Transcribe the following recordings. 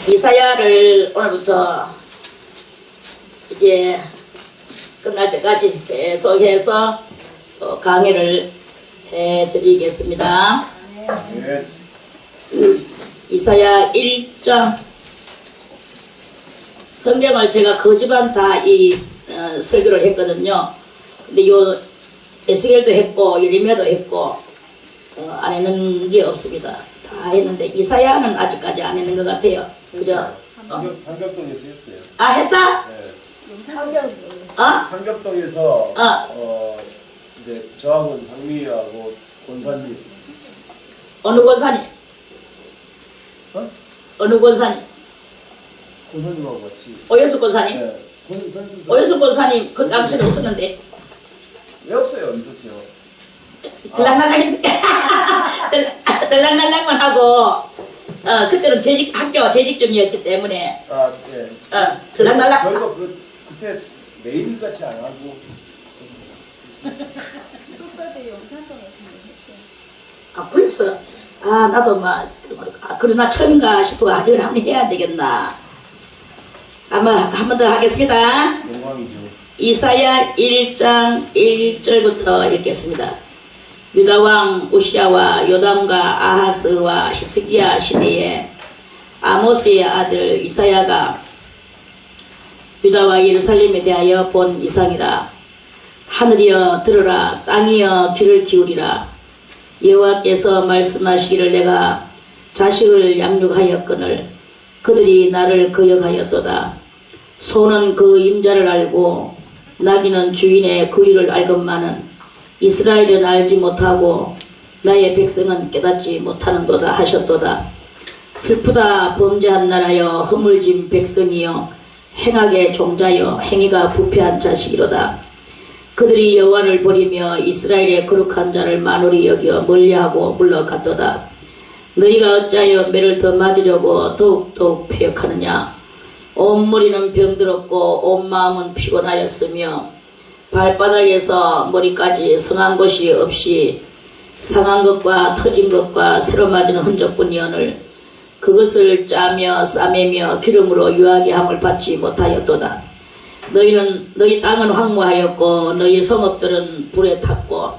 이사야를 오늘부터 이제 끝날 때까지 계속해서 강의를 해드리겠습니다. 네. 이사야 1장 성경을 제가 거주반 다 설교를 했거든요. 근데 요 에스겔도 했고 예레미야도 했고 안 했는 게 없습니다. 다 했는데 이사야는 아직까지 안 했는 것 같아요. 그죠? 삼겹동에서 했어요. 아 했어? 네. 삼겹동에서 이제 저하고 박미희하고 권사님. 어느 권사님? 어느 권사님? 권사님하고 같이. 오연수 권사님? 네. 오연수 권사님 그 당시에 없었는데. 왜 없어요? 있었죠. 들락날락만 하고 그때는 학교 재직 중이었기 때문에 네. 들락날락. 저희가 그때 매일같이 안 하고 끝까지 영산동에서 했어요. 그랬어. 나도 그러나 처음인가 싶어 이걸 한번 해야 되겠나. 아마 한 번 더 하겠습니다. 영광이죠. 이사야 1장 1절부터 읽겠습니다. 유다왕 우시야와 요담과 아하스와 히스기야 시대에 아모스의 아들 이사야가 유다와 예루살렘에 대하여 본 이상이라. 하늘이여 들으라, 땅이여 귀를 기울이라. 여호와께서 말씀하시기를 내가 자식을 양육하였거늘 그들이 나를 거역하였도다. 소는 그 임자를 알고 나귀는 주인의 그 일을 알건만은 이스라엘은 알지 못하고 나의 백성은 깨닫지 못하는도다 하셨도다. 슬프다 범죄한 나라여 허물진 백성이여 행악의 종자여 행위가 부패한 자식이로다. 그들이 여호와를 버리며 이스라엘의 거룩한 자를 만홀히 여겨 멀리하고 물러갔도다. 너희가 어찌하여 매를 더 맞으려고 더욱더욱 패역하느냐. 온 머리는 병들었고 온 마음은 피곤하였으며 발바닥에서 머리까지 성한 것이 없이 상한 것과 터진 것과 새로 맞은 흔적뿐이오늘 그것을 짜며 싸매며 기름으로 유하게 함을 받지 못하였도다. 너희 땅은 황무하였고 너희 성읍들은 불에 탔고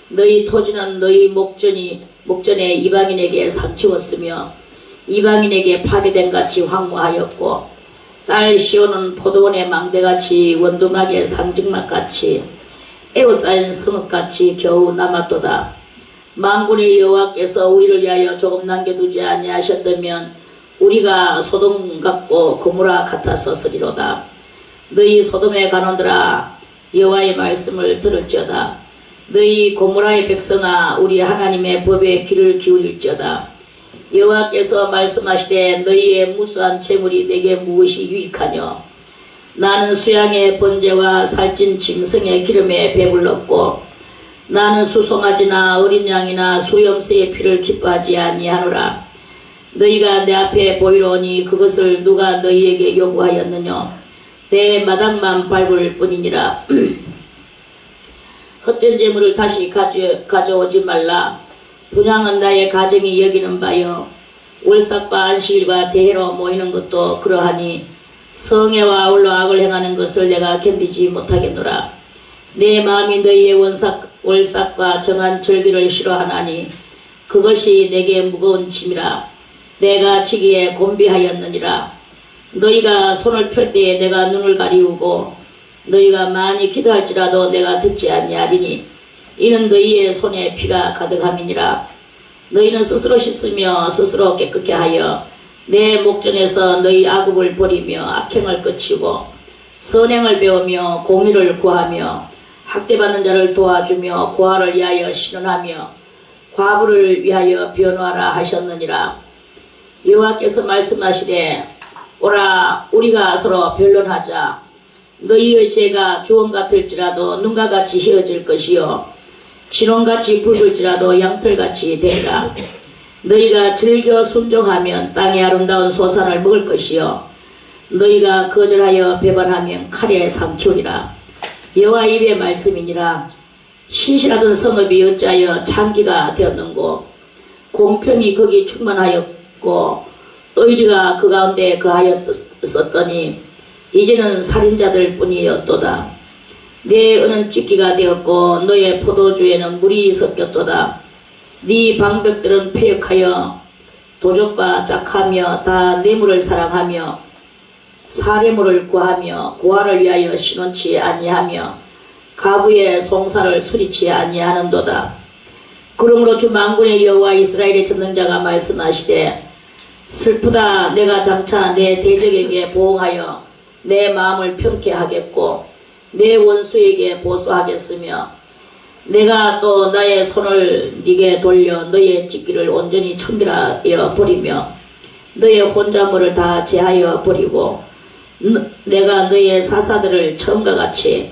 너희 토지는 너희 목전에 이방인에게 삼키웠으며 이방인에게 파괴된 같이 황무하였고 딸 시온은 포도원의 망대같이 원두막의 상징막같이 에워싸인 성읍같이 겨우 남았도다. 만군의 여호와께서 우리를 위하여 조금 남겨두지 아니하셨다면 우리가 소돔 같고 고모라 같았었으리로다. 너희 소돔의 간원들아 여호와의 말씀을 들을지어다. 너희 고모라의 백성아 우리 하나님의 법에 귀를 기울일지어다. 여호와께서 말씀하시되 너희의 무수한 재물이 내게 무엇이 유익하뇨. 나는 수양의 번제와 살찐 짐승의 기름에 배불렀고 나는 수송아지나 어린 양이나 수염새의 피를 기뻐하지 아니하노라. 너희가 내 앞에 보이러 오니 그것을 누가 너희에게 요구하였느뇨. 내 마당만 밟을 뿐이니라. 헛된 재물을 다시 가져오지 말라. 분향은 나의 가정이 여기는 바요. 월삭과 안식일과 대회로 모이는 것도 그러하니 성애와 아울러 악을 행하는 것을 내가 견디지 못하겠노라. 내 마음이 너희의 월삭과 정한 절기를 싫어하나니 그것이 내게 무거운 짐이라. 내가 지기에 곤비하였느니라. 너희가 손을 펼 때에 내가 눈을 가리우고 너희가 많이 기도할지라도 내가 듣지 아니하리니 이는 너희의 손에 피가 가득함이니라. 너희는 스스로 씻으며 스스로 깨끗게 하여 내 목전에서 너희 악업을 버리며 악행을 끝이고 선행을 배우며 공의를 구하며 학대받는 자를 도와주며 고아를 위하여 신원하며 과부를 위하여 변호하라 하셨느니라. 여호와께서 말씀하시되 오라 우리가 서로 변론하자. 너희의 죄가 주홍 같을지라도 눈과 같이 휘어질 것이요 진홍같이 붉을지라도 양털같이 되리라. 너희가 즐겨 순종하면 땅의 아름다운 소산을 먹을 것이요 너희가 거절하여 배반하면 칼에 삼키우리라. 여호와 입의 말씀이니라. 신실하던 성읍이 어찌하여 창기가 되었는고 공평이 거기 충만하였고 의리가 그 가운데 거하였었더니 이제는 살인자들 뿐이었도다. 내 은은 찢기가 되었고 너의 포도주에는 물이 섞였도다. 네 방백들은 폐역하여 도적과 짝하며 다 뇌물을 사랑하며 사례물을 구하며 고아를 위하여 신원치 아니하며 가부의 송사를 수리치 아니하는도다. 그러므로 주 만군의 여호와 이스라엘의 전능자가 말씀하시되 슬프다. 내가 장차 내 대적에게 보응하여 내 마음을 편케 하겠고 내 원수에게 보수하겠으며 내가 또 나의 손을 네게 돌려 너의 찢기를 온전히 청결하여 버리며 너의 혼자물을 다 제하여 버리고 내가 너의 사사들을 처음과 같이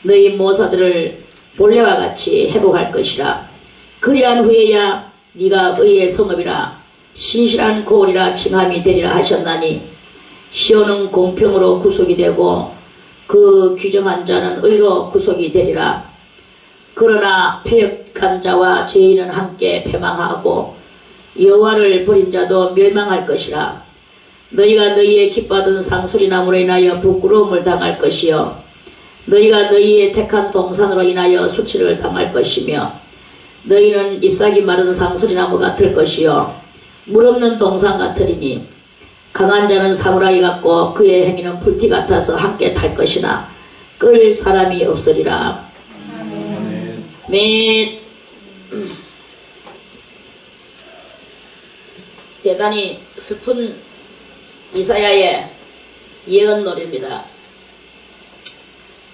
너희 모사들을 본래와 같이 회복할 것이라. 그리한 후에야 네가 의의 성읍이라 신실한 고을이라 칭함이 되리라 하셨나니 시온은 공평으로 구속이 되고 그 규정한 자는 의로 구속이 되리라. 그러나 패역한 자와 죄인은 함께 패망하고 여호와를 버린 자도 멸망할 것이라. 너희가 너희의 기뻐하던 상소리나무로 인하여 부끄러움을 당할 것이요 너희가 너희의 택한 동산으로 인하여 수치를 당할 것이며 너희는 잎사귀 마른 상소리나무 같을 것이요 물 없는 동산 같으리니 강한 자는 사무라이 같고 그의 행위는 불티 같아서 함께 탈 것이나 끌 사람이 없으리라. 아멘. 대단히 슬픈 이사야의 예언 노래입니다.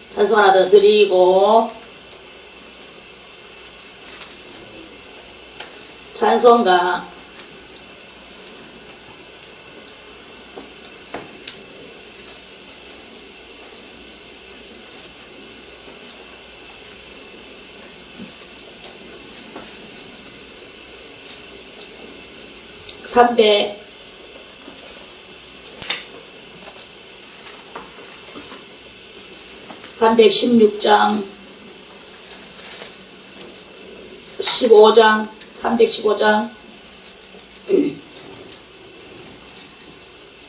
찬송 하나 더 드리고 찬송가 316장 15장 315장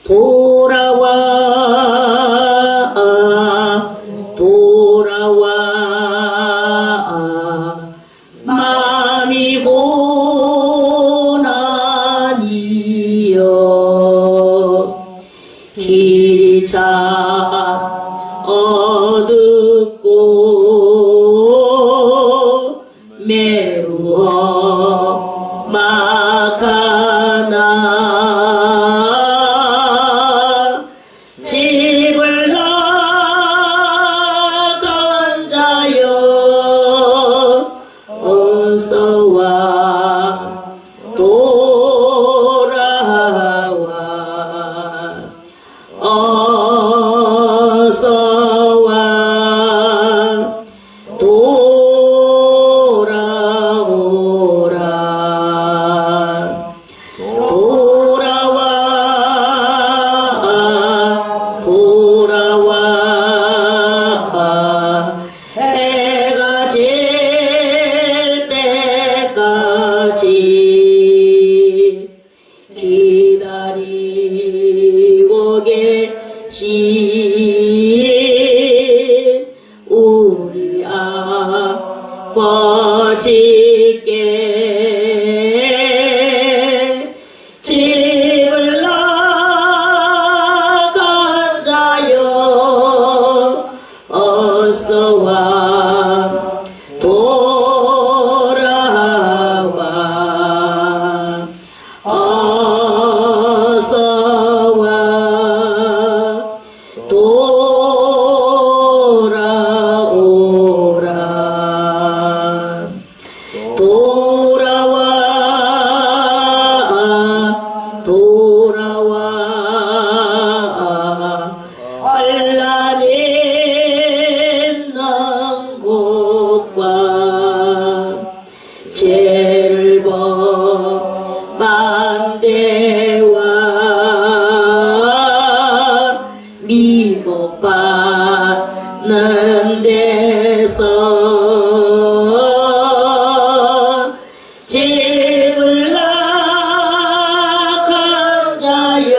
돌아와 돌아와 마음이 고난이여 길이 참 어둡고 매우 험악하나 집을 나간 자여 어서와 돌아와 어서와 돌아오라 돌아와 돌아와 해가 질 때까지 기다리고 계신 우리 아버지께 집을 나간 자여 어서와 돌아와 어서와 돌아오라 돌아와 돌아와 알라 있는 곳과 죄를 범한 데와 미혹받는 데서 집을 나간 자여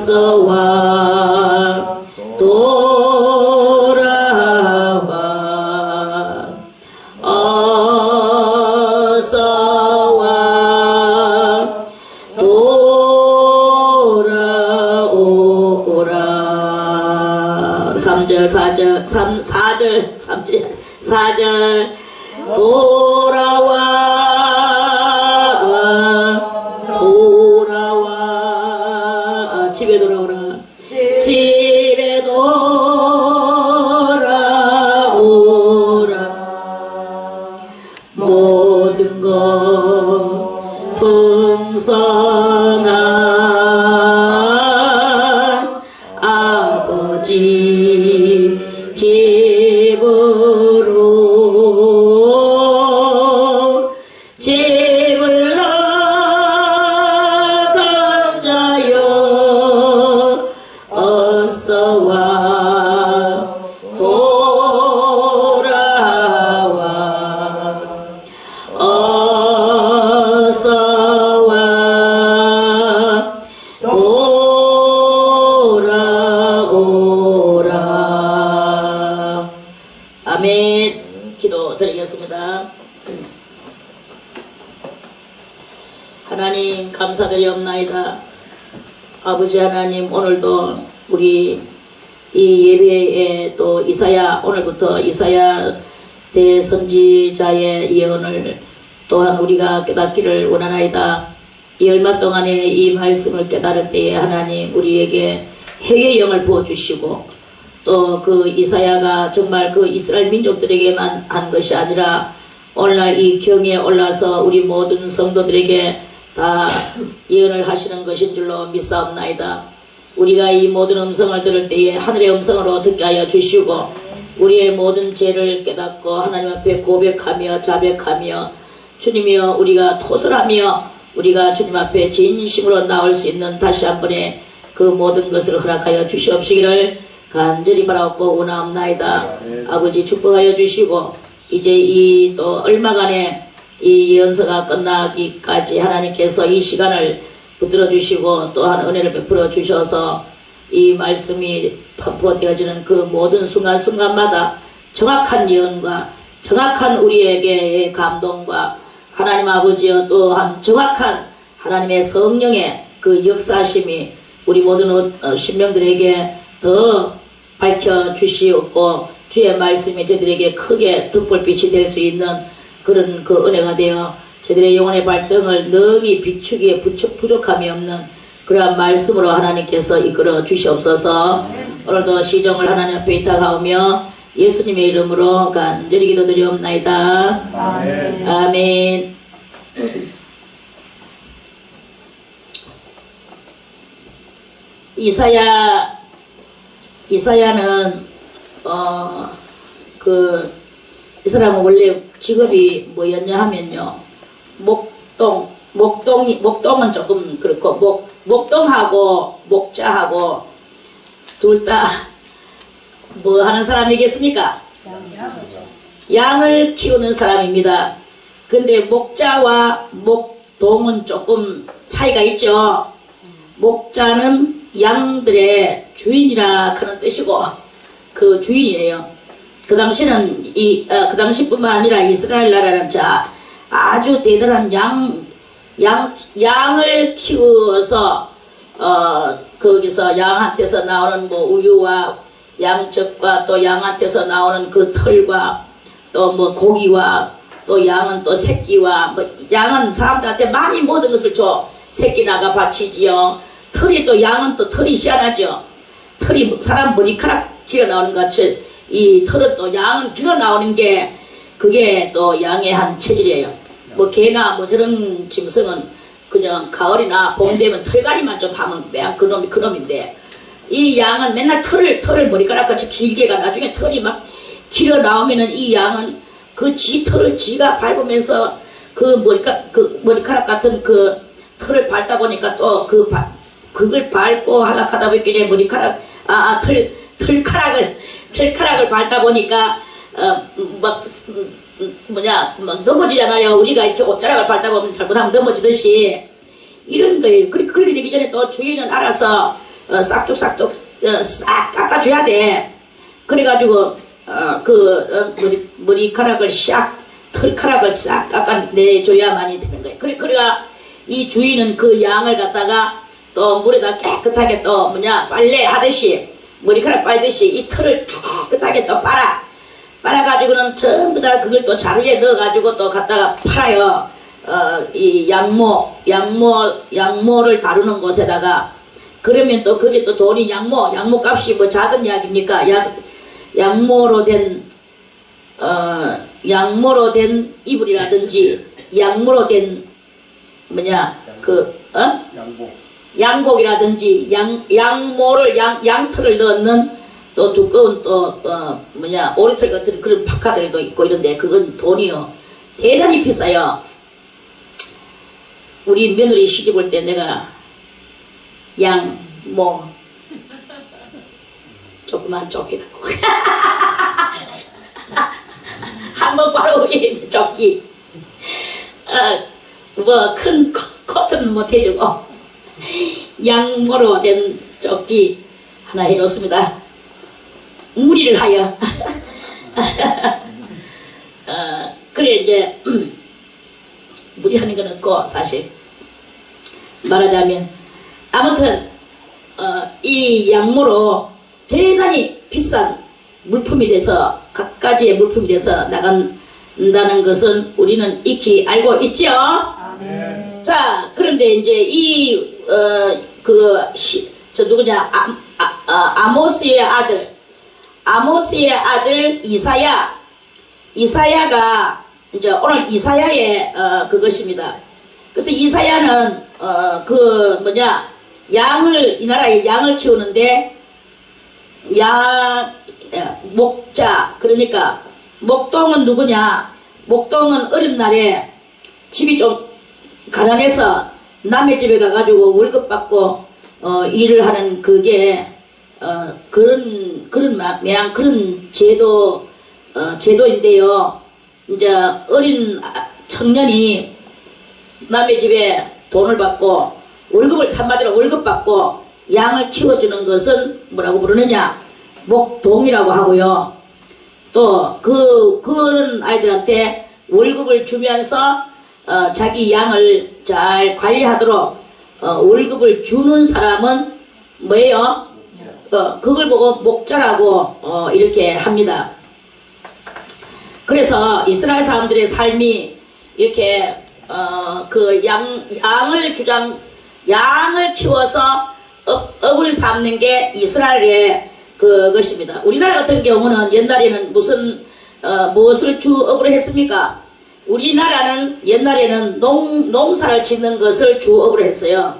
어서 와 돌아와 어서 와 돌아오라 3절 4절 4절 3절 4절 돌아와 집에 돌아오라 집에 돌아오라 모든 것 풍성한 아버지 집을 나간 자여 어서 와 돌아와 어서 와 돌아오라 아멘. 기도 드리겠습니다. 하나님 감사드리옵나이다. 아버지 하나님 오늘도 우리 이 예배에 또 이사야 오늘부터 이사야 대선지자의 예언을 또한 우리가 깨닫기를 원하나이다. 이 얼마 동안에 이 말씀을 깨달을 때에 하나님 우리에게 해의 영을 부어주시고 또 그 이사야가 정말 그 이스라엘 민족들에게만 한 것이 아니라 오늘날 이 경에 올라서 우리 모든 성도들에게 다 예언을 하시는 것인 줄로 믿사옵나이다. 우리가 이 모든 음성을 들을 때에 하늘의 음성으로 듣게 하여 주시고 우리의 모든 죄를 깨닫고 하나님 앞에 고백하며 자백하며 주님이여 우리가 토설하며 우리가 주님 앞에 진심으로 나올 수 있는 다시 한 번의 그 모든 것을 허락하여 주시옵시기를 간절히 바라옵고 원하옵나이다. 아버지 축복하여 주시고 이제 이 또 얼마간의 이 연서가 끝나기까지 하나님께서 이 시간을 붙들어 주시고 또한 은혜를 베풀어 주셔서 이 말씀이 선포되어지는 그 모든 순간순간마다 정확한 예언과 정확한 우리에게의 감동과 하나님 아버지여 또한 정확한 하나님의 성령의 그 역사심이 우리 모든 신명들에게 더 밝혀주시옵고 주의 말씀이 저들에게 크게 득불빛이 될 수 있는 그런 그 은혜가 되어 저들의 영혼의 발등을 능히 비추기에 부족함이 없는 그러한 말씀으로 하나님께서 이끌어 주시옵소서. 오늘도 시정을 하나님 앞에 의탁하오며 예수님의 이름으로 간절히 기도드리옵나이다. 아멘. 아멘. 이사야는 이 사람은 원래 직업이 뭐였냐 하면요, 목동은 조금 그렇고 목동하고 목자하고 둘 다 뭐 하는 사람이겠습니까? 양을 키우는 사람입니다. 근데 목자와 목동은 조금 차이가 있죠. 목자는 양들의 주인이라 하는 뜻이고 그 주인이에요. 그 당시는 그 당시뿐만 아니라 이스라엘 나라는 아주 대단한 양을 키워서 거기서 양한테서 나오는 뭐 우유와 양적과 또 양한테서 나오는 그 털과 또 뭐 고기와 또 양은 또 새끼와 뭐 양은 사람들한테 많이 모든 것을 줘. 새끼 나가 바치지요. 털이 또 양은 또 털이 희한하죠. 털이 사람 머리카락 길어 나오는 것 같이 이 털은 또 양은 길어 나오는 게 그게 또 양의 한 체질이에요. 뭐 개나 뭐 저런 짐승은 그냥 가을이나 봄 되면 털갈이만 좀 하면 매한 그놈인데 이 양은 맨날 털을 머리카락같이 길게 가 나중에 털이 막 길어 나오면은 이 양은 그 지 털을 지가 밟으면서 그 머리카락 같은 그 털을 밟다 보니까 또 그걸 밟고 하락하다 보니까 머리카락 털카락을 밟다 보니까 막 넘어지잖아요. 우리가 이렇게 옷자락을 밟다 보면 잘못하면 넘어지듯이 이런 거예요. 그렇게 되기 전에 또 주인은 알아서 싹둑싹둑 싹 깎아줘야 돼. 그래가지고 머리카락을 털카락을 싹 깎아내줘야만이 되는 거예요. 그래가 이 주인은 그 양을 갖다가 또 물에다 깨끗하게 또 빨래 하듯이 머리카락 빨듯이 이 털을 깨끗하게 또 빨아가지고는 전부 다 그걸 또 자루에 넣어가지고 또 갖다가 팔아요. 이 양모를 다루는 곳에다가. 그러면 또 그게 또 돈이 양모 값이 뭐 작은 약입니까? 양모로 된 이불이라든지 양모로 된 양복이라든지 양털을 넣는 또 두꺼운 오리털 같은 그런 파카들도 있고 이런데 그건 돈이요 대단히 비싸요. 우리 며느리 시집 올 때 내가 조그만 조끼 갖고 한번 바로 우리 조끼 큰 코트는 못 해주고 양모로 된 조끼 하나 해줬습니다. 무리를 하여 그래 이제 무리하는 건 없고 사실 말하자면 아무튼 이 양모로 대단히 비싼 물품이 돼서 각가지의 물품이 돼서 나간다는 것은 우리는 익히 알고 있죠. 네. 자 그런데 이제 아모스의 아들 이사야가 이제 오늘 이사야의 그것입니다. 그래서 이사야는 이 나라에 양을 키우는데 목자 그러니까 목동은 누구냐? 목동은 어린 날에 집이 좀 가난해서 남의 집에 가가지고 월급 받고 일을 하는 그게 그런 제도인데요. 이제 어린 청년이 남의 집에 돈을 받고 월급을 참마디로 월급 받고 양을 키워주는 것은 뭐라고 부르느냐? 목동이라고 하고요. 또 그런 아이들한테 월급을 주면서 자기 양을 잘 관리하도록 월급을 주는 사람은 뭐예요? 그걸 보고 목자라고 이렇게 합니다. 그래서 이스라엘 사람들의 삶이 이렇게 양을 키워서 업을 삼는 게 이스라엘의 그것입니다. 우리나라 같은 경우는 옛날에는 무엇을 주업으로 했습니까? 우리나라는 옛날에는 농사를 짓는 것을 주업으로 했어요.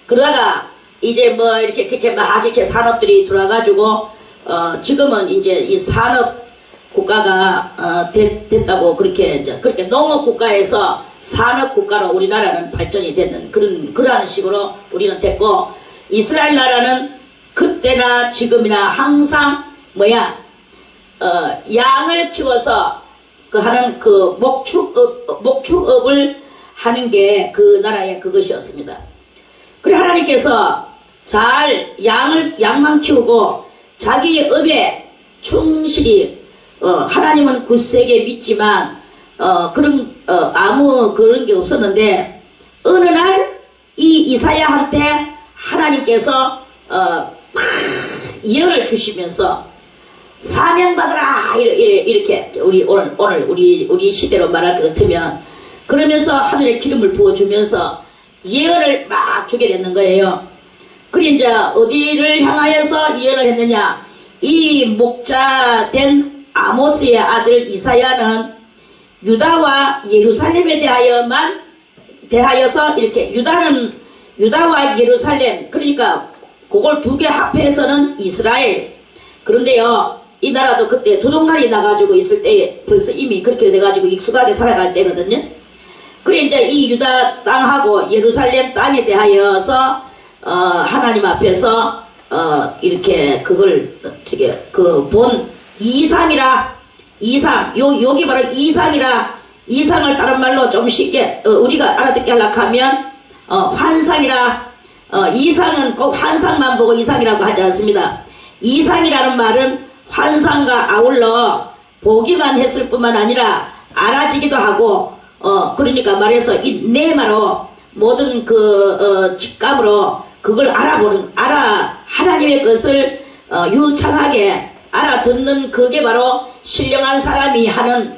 그러다가 이제 이렇게 산업들이 들어와가지고 지금은 이제 이 산업 국가가 됐다고 그렇게 농업 국가에서 산업 국가로 우리나라는 발전이 되는 그러한 식으로 우리는 됐고, 이스라엘 나라는 그때나 지금이나 항상 양을 키워서 하는 목축업을 하는 게 그 나라의 그것이었습니다. 그래 하나님께서 잘 양만 키우고 자기의 업에 충실히 하나님은 굳세게 믿지만 아무 그런 게 없었는데 어느 날 이 이사야한테 하나님께서 예언을 주시면서 사명받으라 이렇게 오늘 우리 시대로 말할 것 같으면 그러면서 하늘의 기름을 부어주면서 예언을 막 주게 되는 거예요. 그래 이제 어디를 향하여서 예언을 했느냐? 이 목자 된 아모스의 아들 이사야는 유다와 예루살렘에 대하여서 이렇게 유다와 예루살렘, 그러니까 그걸 두 개 합해서는 이스라엘. 그런데요, 이 나라도 그때 두동강이 나가지고 있을 때 벌써 이미 그렇게 돼가지고 익숙하게 살아갈 때거든요. 그래 이제 이 유다 땅하고 예루살렘 땅에 대하여서 하나님 앞에서 이렇게 그걸 본 이상이라, 여기 바로 이상을 다른 말로 좀 쉽게 우리가 알아듣게 하려고 하면 환상이라, 이상은 꼭 환상만 보고 이상이라고 하지 않습니다. 이상이라는 말은 환상과 아울러 보기만 했을 뿐만 아니라 알아지기도 하고, 그러니까 말해서 이 내마로 모든 직감으로 그걸 하나님의 것을 유창하게 알아듣는 그게 바로 신령한 사람이 하는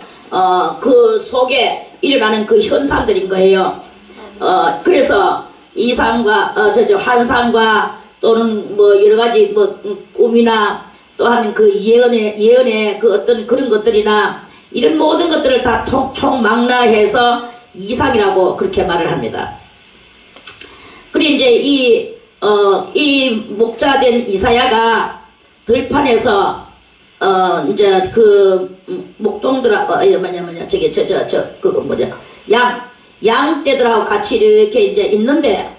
그 속에 일어나는 그 현상들인 거예요. 그래서 이상과 환상과 또는 뭐 여러 가지 뭐 꿈이나 또한 그 예언의 그 어떤 그런 것들이나 이런 모든 것들을 다 총망라해서 이상이라고 그렇게 말을 합니다. 그리고 이제 이 목자된 이사야가 들판에서 이제 그 양떼들하고 같이 이렇게 이제 있는데,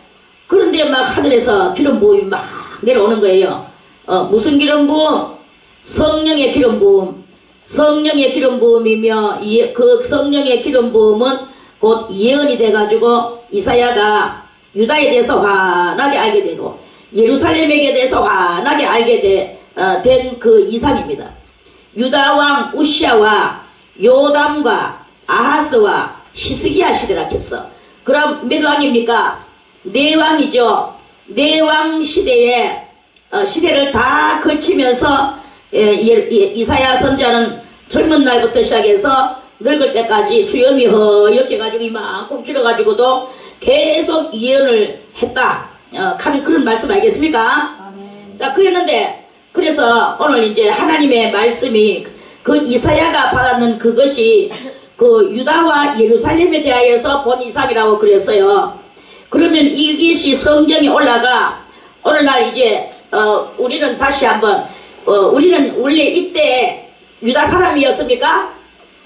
그런데 막 하늘에서 기름 부음이 막 내려오는 거예요. 무슨 기름 부음? 성령의 기름 부음. 성령의 기름 부음이며, 그 성령의 기름 부음은 곧 예언이 돼가지고 이사야가 유다에 대해서 환하게 알게 되고 예루살렘에 대해서 환하게 알게 된 그 이상입니다. 유다 왕 우시아와 요담과 아하스와 히스기야 시대라 했어. 그럼 몇 왕입니까? 네 왕이죠. 네 왕 시대에 시대를 다 거치면서 이사야 선지자는 젊은 날부터 시작해서 늙을 때까지 수염이 허옇게 가지고 이만큼 줄여가지고도 계속 예언을 했다 하는 그런 말씀 알겠습니까? 아멘. 자, 그래서 오늘 이제 하나님의 말씀이 그 이사야가 받았는 그것이 그 유다와 예루살렘에 대하여서 본 이상이라고 그랬어요. 그러면 이것이 성경에 올라가 오늘날 이제 우리는 다시 한번 우리는 원래 이때 유다 사람이었습니까?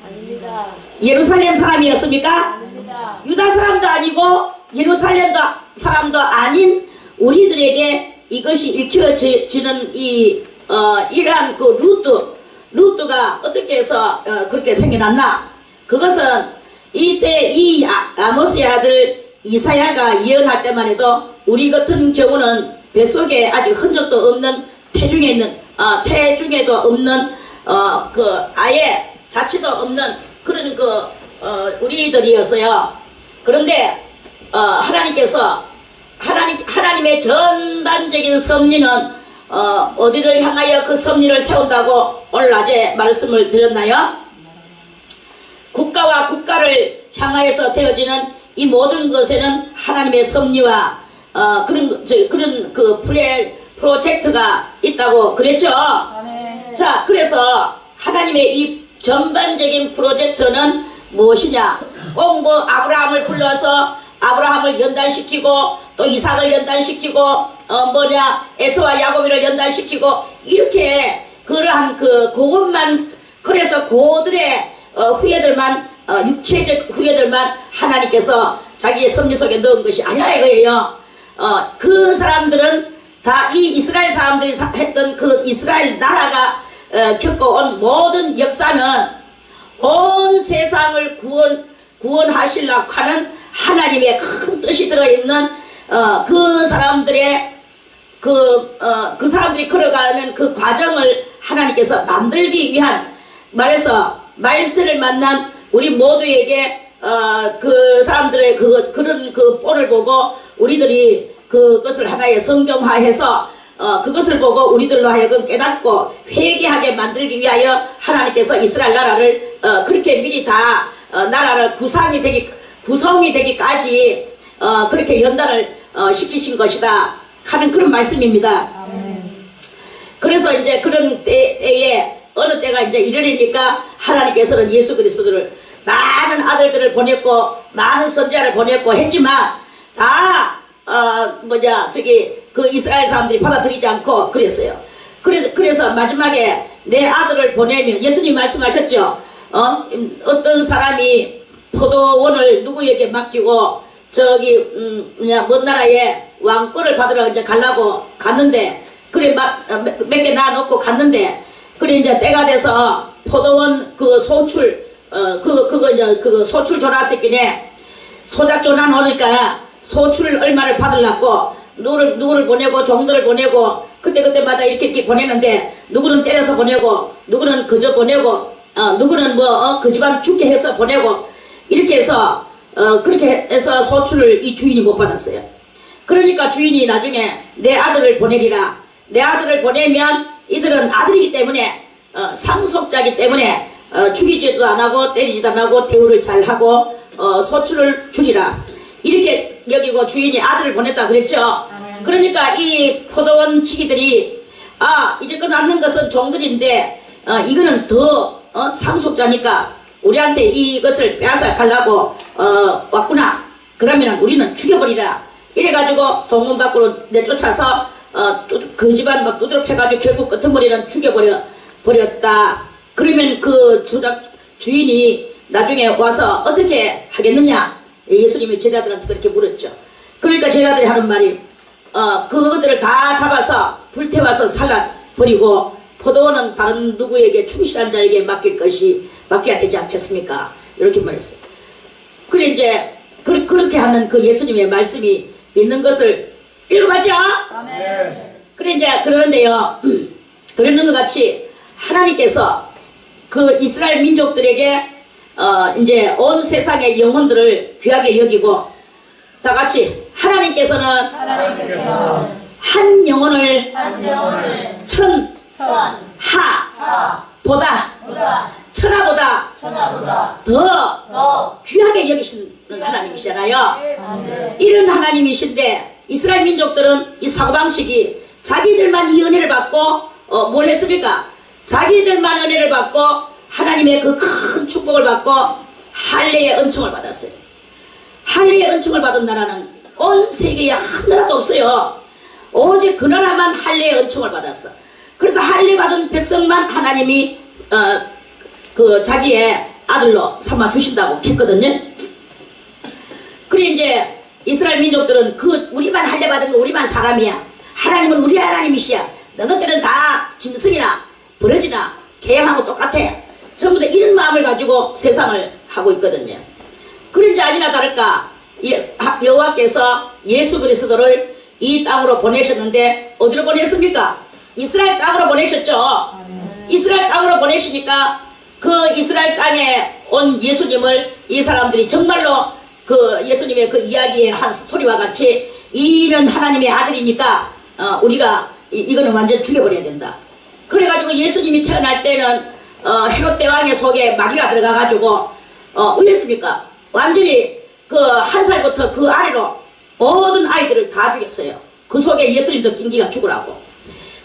아닙니다. 예루살렘 사람이었습니까? 아닙니다. 유다 사람도 아니고 예루살렘 사람도 아닌 우리들에게 이것이 읽혀지는 이러한 그 루트가 어떻게 해서 그렇게 생겨났나? 그것은 이때 이 아모스의 아들 이사야가 예언할 때만 해도 우리 같은 경우는 뱃속에 아직 흔적도 없는 태중에도 없는 아예 자취도 없는 그런 우리들이었어요. 그런데 하나님의 전반적인 섭리는 어디를 향하여 그 섭리를 세운다고 오늘 낮에 말씀을 드렸나요? 국가와 국가를 향하여서 되어지는 이 모든 것에는 하나님의 섭리와 그런 프로젝트가 있다고 그랬죠. 아멘. 자, 그래서 하나님의 이 전반적인 프로젝트는 무엇이냐? 꼭 뭐 아브라함을 불러서 아브라함을 연단시키고 또 이삭을 연단시키고 에서와 야곱을 연단시키고 이렇게 그러한 그것만 그래서 그들의 후예들만 육체적 후예들만 하나님께서 자기의 섭리 속에 넣은 것이 아니라 이거예요. 그 사람들은 다 이 이스라엘 사람들이 했던 그 이스라엘 나라가 겪어온 모든 역사는 온 세상을 구원하시려고 하는 하나님의 큰 뜻이 들어있는 그 사람들의 그 사람들이 걸어가는 그 과정을 하나님께서 만들기 위한 말해서 말세를 만난 우리 모두에게 그 사람들의 그런 그 본을 보고 우리들이 그것을 하나의 성경화해서 그것을 보고 우리들로 하여금 깨닫고 회개하게 만들기 위하여 하나님께서 이스라엘 나라를 그렇게 미리 다 나라를 구성이 되기까지 그렇게 연단을 시키신 것이다 하는 그런 말씀입니다. 아멘. 그래서 이제 그런 때에 어느 때가 이제 이르니까 하나님께서는 예수 그리스도를 많은 아들들을 보냈고 많은 선지자를 보냈고 했지만 다 그 이스라엘 사람들이 받아들이지 않고 그랬어요. 그래서 마지막에 내 아들을 보내면 예수님 말씀하셨죠. 어떤 사람이 포도원을 누구에게 맡기고 먼 나라에 왕권을 받으러 이제 가려고 갔는데 그래 몇 개 놔놓고 갔는데 그래 이제 때가 돼서 포도원 그 소출 그거 소출 조나새끼네 소작 조나 놓으니까 소출을 얼마를 받으려고 누구를 보내고 종들을 보내고 그때마다 이렇게 보내는데 누구는 때려서 보내고 누구는 그저 보내고 누구는 그 집안 죽게 해서 보내고 이렇게 해서 그렇게 해서 소출을 이 주인이 못 받았어요. 그러니까 주인이 나중에 내 아들을 보내리라. 내 아들을 보내면 이들은 아들이기 때문에 상속자이기 때문에 죽이지도 안 하고 때리지도 안 하고 대우를 잘 하고 소출을 주리라. 이렇게 여기고 주인이 아들을 보냈다 그랬죠. 그러니까 이 포도원 지기들이 이제 끝났는 것은 종들인데 이거는 더 상속자니까 우리한테 이것을 빼앗아 가려고 왔구나. 그러면 우리는 죽여버리라. 이래가지고 동문 밖으로 내쫓아서 그 집안 막 두드러 패가지고 결국 끄트머리는 죽여버렸다. 그러면 그 주인이 나중에 와서 어떻게 하겠느냐. 예수님이 제자들한테 그렇게 물었죠. 그러니까 제자들이 하는 말이 그것들을 다 잡아서 불태워서 살라버리고 포도원은 다른 누구에게 충실한 자에게 맡겨야 되지 않겠습니까? 이렇게 말했어요. 그래 이제 그렇게 하는 그 예수님의 말씀이 믿는 것을 읽어봤죠? 네. 그래 이제 그러는데요. 그러는 것 같이 하나님께서 그 이스라엘 민족들에게 이제 온 세상의 영혼들을 귀하게 여기고 다 같이 하나님께서는 한 영혼을 천하보다 더 귀하게 여기시는 하나님이시잖아요. 이런 하나님이신데 이스라엘 민족들은 이 사고방식이 자기들만 이 은혜를 받고 뭘 했습니까? 자기들만 은혜를 받고 하나님의 그 큰 축복을 받고 할례의 은총을 받았어요. 할례의 은총을 받은 나라는 온 세계에 한 나라도 없어요. 오직 그 나라만 할례의 은총을 받았어. 그래서 할례 받은 백성만 하나님이 그 자기의 아들로 삼아 주신다고 했거든요. 그래 이제 이스라엘 민족들은 우리만 할례 받은 거 우리만 사람이야. 하나님은 우리 하나님이시야. 너희들은 다 짐승이나 버러지나 개양하고 똑같아. 전부 다 이런 마음을 가지고 세상을 하고 있거든요. 그런지 아니나 다를까 여호와께서 예수 그리스도를 이 땅으로 보내셨는데 어디로 보냈습니까? 이스라엘 땅으로 보내셨죠. 이스라엘 땅으로 보내시니까 그 이스라엘 땅에 온 예수님을 이 사람들이 정말로 그 예수님의 그 이야기의 한 스토리와 같이 이는 하나님의 아들이니까 우리가 이거는 완전 죽여버려야 된다. 그래가지고 예수님이 태어날 때는 헤롯 대왕의 속에 마귀가 들어가가지고 어땠습니까? 완전히 그 한 살부터 그 아래로 모든 아이들을 다 죽였어요. 그 속에 예수님도 낀기가 죽으라고.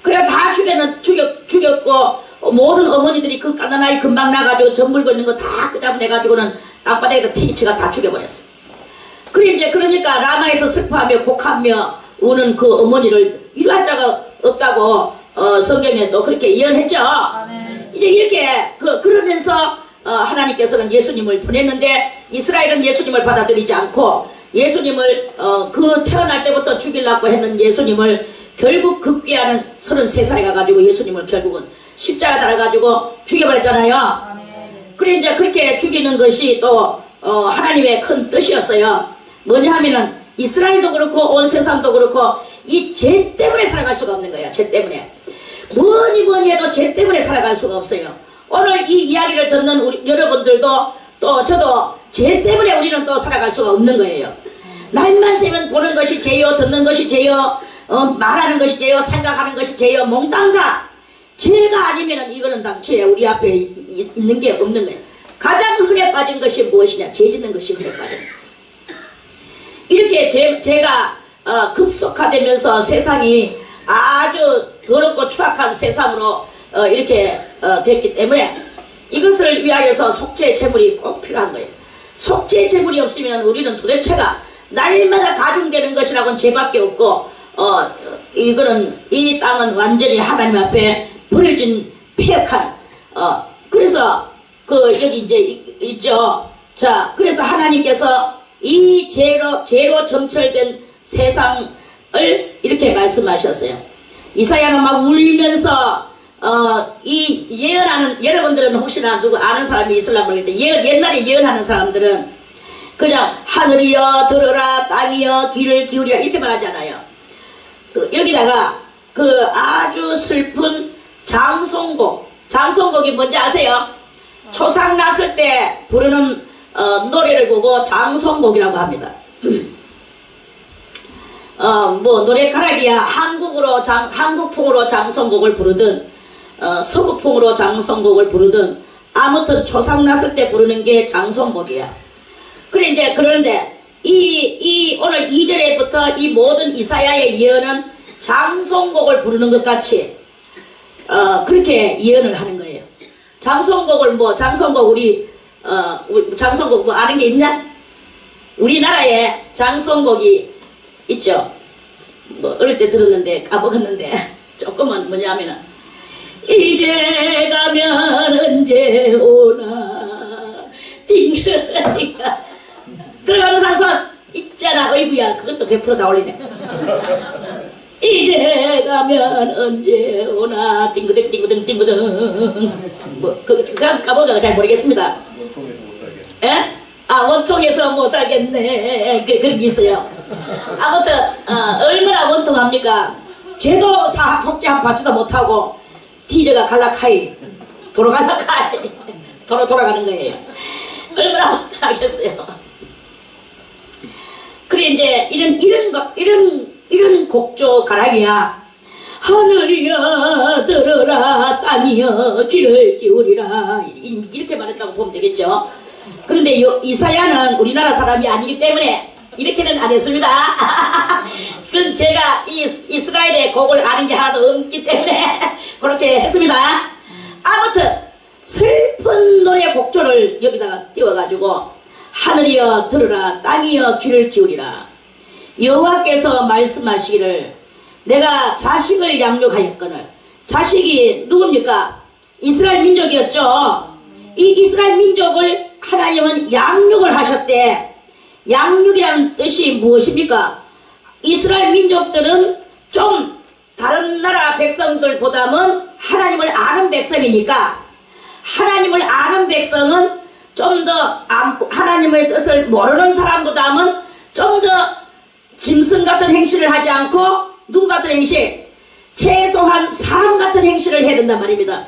그래 다 죽였고 모든 어머니들이 그 까난 아이 금방 나가지고 전물 걷는 거 다 끄잡아내가지고는 땅바닥에다 태기치가 다 죽여버렸어요. 그래 이제 그러니까 라마에서 슬퍼하며 곡하며 우는 그 어머니를 위로할 자가 없다고 성경에 또 그렇게 예언했죠. 이제 이렇게 그러면서 하나님께서는 예수님을 보냈는데 이스라엘은 예수님을 받아들이지 않고 예수님을 그 태어날 때부터 죽이려고 했는 예수님을 결국 급기야는 33살에 가가지고 예수님을 결국은 십자가 달아가지고 죽여버렸잖아요. 그래 이제 그렇게 죽이는 것이 또 하나님의 큰 뜻이었어요. 뭐냐 하면은 이스라엘도 그렇고 온 세상도 그렇고 이 죄 때문에 살아갈 수가 없는 거야. 죄 때문에 뭐니 해도 죄 때문에 살아갈 수가 없어요. 오늘 이 이야기를 듣는 우리 여러분들도 또 저도 죄 때문에 우리는 또 살아갈 수가 없는 거예요. 날만 새면 보는 것이 죄요, 듣는 것이 죄요, 말하는 것이 죄요, 생각하는 것이 죄요, 몽땅 다 죄가 아니면은 이거는 다 죄야. 우리 앞에 있는 게 없는 거예요. 가장 흔해 빠진 것이 무엇이냐? 죄 짓는 것이 흔해 빠진 거예요. 이렇게 죄가 급속화되면서 세상이 아주 더럽고 추악한 세상으로 이렇게 됐기 때문에 이것을 위하여서 속죄 제물이 꼭 필요한 거예요. 속죄 제물이 없으면 우리는 도대체가 날마다 가중되는 것이라고는 죄밖에 없고 이거는 이 땅은 완전히 하나님 앞에 버려진 폐역한 그래서 여기 이제 있죠. 자, 그래서 하나님께서 이 죄로 점철된 세상을 이렇게 말씀하셨어요. 이사야는 막 울면서 이 예언하는, 여러분들은 혹시나 누구 아는 사람이 있을라 모르겠는데 옛날에 예언하는 사람들은 그냥 하늘이여 들어라, 땅이여 귀를 기울여 이렇게 말하잖아요. 여기다가 그 아주 슬픈 장송곡이 뭔지 아세요? 초상 났을 때 부르는 노래를 보고 장송곡이라고 합니다. 뭐 노래가락이야 한국풍으로 장송곡을 부르든 서구풍으로 장송곡을 부르든 아무튼 초상 났을 때 부르는 게 장송곡이야. 그런데 이 오늘 2절에부터 이 모든 이사야의 예언은 장송곡을 부르는 것 같이 그렇게 예언을 하는 거예요. 장송곡 우리 장송곡 뭐 아는 게 있냐? 우리나라에 장송곡이 있죠. 뭐 어릴 때 들었는데 까먹었는데 조금은 뭐냐면은 이제 가면 언제 오나 띵그가 들어가는 사선 있잖아. 어이구야 그것도 100% 다 올리네. 이제 가면 언제 오나 띵구댕 뭐 그거 까먹어가 잘 모르겠습니다. 원통에서 못 살게. 에? 원통에서 못 살겠네. 그런 게 있어요. 아무튼 얼마나 원통합니까? 쟤도 속죄 한 받지도 못하고 뒤져가 갈라카이 도로 돌아가는 거예요. 얼마나 원통하겠어요. 그래 이제 이런 곡조 가락이야. 하늘이여 들어라 땅이여 귀를 기울이라 이렇게 말했다고 보면 되겠죠. 그런데 이사야는 우리나라 사람이 아니기 때문에 이렇게는 안 했습니다. 그럼 제가 이스라엘의 곡을 아는 게 하나도 없기 때문에 그렇게 했습니다. 아무튼 슬픈 노래 곡조를 여기다가 띄워가지고 하늘이여 들으라 땅이여 귀를 기울이라. 여호와께서 말씀하시기를 내가 자식을 양육하였거늘. 자식이 누굽니까? 이스라엘 민족이었죠. 이 이스라엘 민족을 하나님은 양육을 하셨대. 양육이라는 뜻이 무엇입니까? 이스라엘 민족들은 좀 다른 나라 백성들보다는 하나님을 아는 백성이니까 하나님을 아는 백성은 좀 더 하나님의 뜻을 모르는 사람보다는 좀 더 짐승 같은 행실을 하지 않고 눈 같은 행실, 최소한 사람 같은 행실을 해야 된단 말입니다.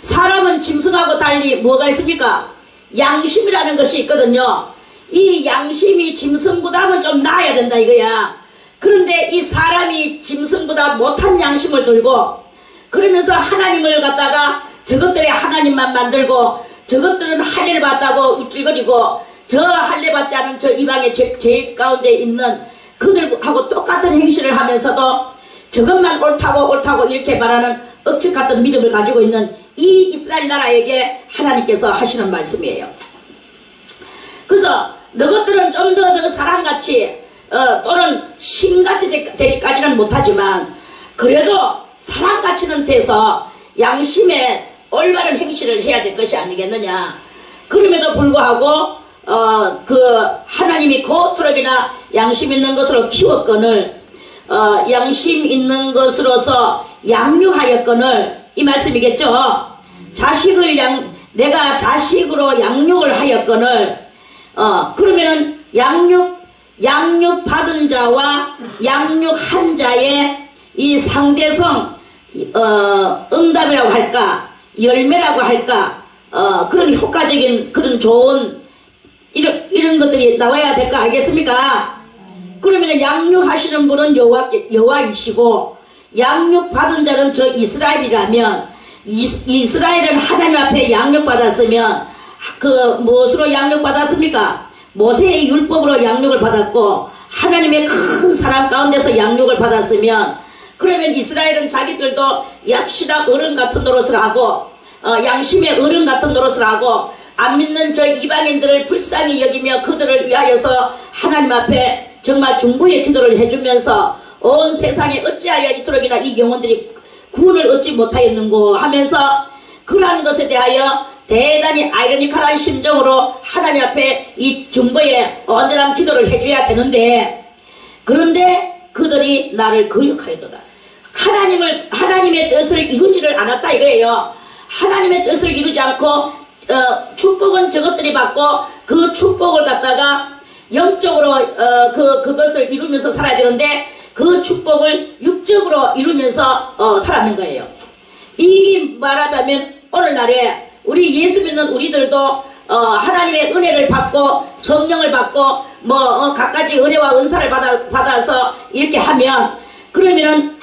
사람은 짐승하고 달리 뭐가 있습니까? 양심이라는 것이 있거든요. 이 양심이 짐승보다는 좀 나아야 된다 이거야. 그런데 이 사람이 짐승보다 못한 양심을 들고 그러면서 하나님을 갖다가 저것들이 하나님만 만들고 저것들은 할례를 받다고 우쭐거리고 저 할례 받지 않은 저 이방의 죄 가운데 있는 그들하고 똑같은 행실을 하면서도 저것만 옳다고 이렇게 말하는 억측 같은 믿음을 가지고 있는 이 이스라엘 나라에게 하나님께서 하시는 말씀이에요. 그래서 너것들은 좀 더 저 사람같이 또는 신같이 되기까지는 못하지만 그래도 사람같이는 돼서 양심에 올바른 행실을 해야 될 것이 아니겠느냐. 그럼에도 불구하고 그 하나님이 고투력이나 양심 있는 것으로 키웠거늘 양심 있는 것으로서 양육하였거늘 이 말씀이겠죠. 내가 자식으로 양육을 하였거늘 그러면은 양육 받은 자와 양육한 자의 이 상대성 응답이라고 할까 열매라고 할까 그런 효과적인 그런 좋은 이런 것들이 나와야 될 거 알겠습니까? 그러면 양육하시는 분은 여호와이시고 양육받은 자는 저 이스라엘이라면 이스라엘은 하나님 앞에 양육받았으면 그 무엇으로 양육받았습니까? 모세의 율법으로 양육을 받았고 하나님의 큰 사랑 가운데서 양육을 받았으면 그러면 이스라엘은 자기들도 역시나 어른 같은 노릇을 하고 양심의 어른 같은 노릇을 하고 안 믿는 저 이방인들을 불쌍히 여기며 그들을 위하여서 하나님 앞에 정말 중보의 기도를 해주면서 온 세상에 어찌하여 이토록이나 이 영혼들이 구원을 얻지 못하였는고 하면서 그러한 것에 대하여 대단히 아이러니컬한 심정으로 하나님 앞에 이 중보의 온전한 기도를 해줘야 되는데 그런데 그들이 나를 거역하였도다. 하나님의 뜻을 이루지를 않았다 이거예요. 하나님의 뜻을 이루지 않고 축복은 저것들이 받고 그 축복을 갖다가 영적으로 그것을 이루면서 살아야 되는데 그 축복을 육적으로 이루면서 살았는 거예요. 이 말하자면 오늘날에 우리 예수 믿는 우리들도 하나님의 은혜를 받고 성령을 받고 갖가지 은혜와 은사를 받아서 이렇게 하면 그러면은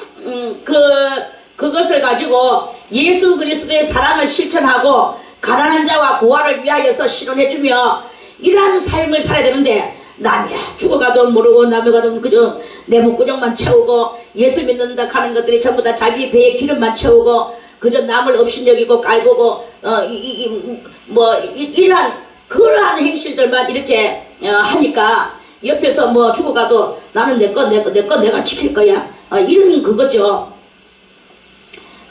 그것을 가지고 예수 그리스도의 사랑을 실천하고 가난한 자와 고아를 위하여서 실현해주며 이러한 삶을 살아야 되는데 남이야 죽어가도 모르고 남이 가도 그저 내 목구멍만 채우고 예수 믿는다 하는 것들이 전부 다 자기 배에 기름만 채우고 그저 남을 업신여기고 깔보고 이러한 그러한 행실들만 이렇게 하니까 옆에서 죽어가도 나는 내 거 내가 지킬 거야 이런 그거죠.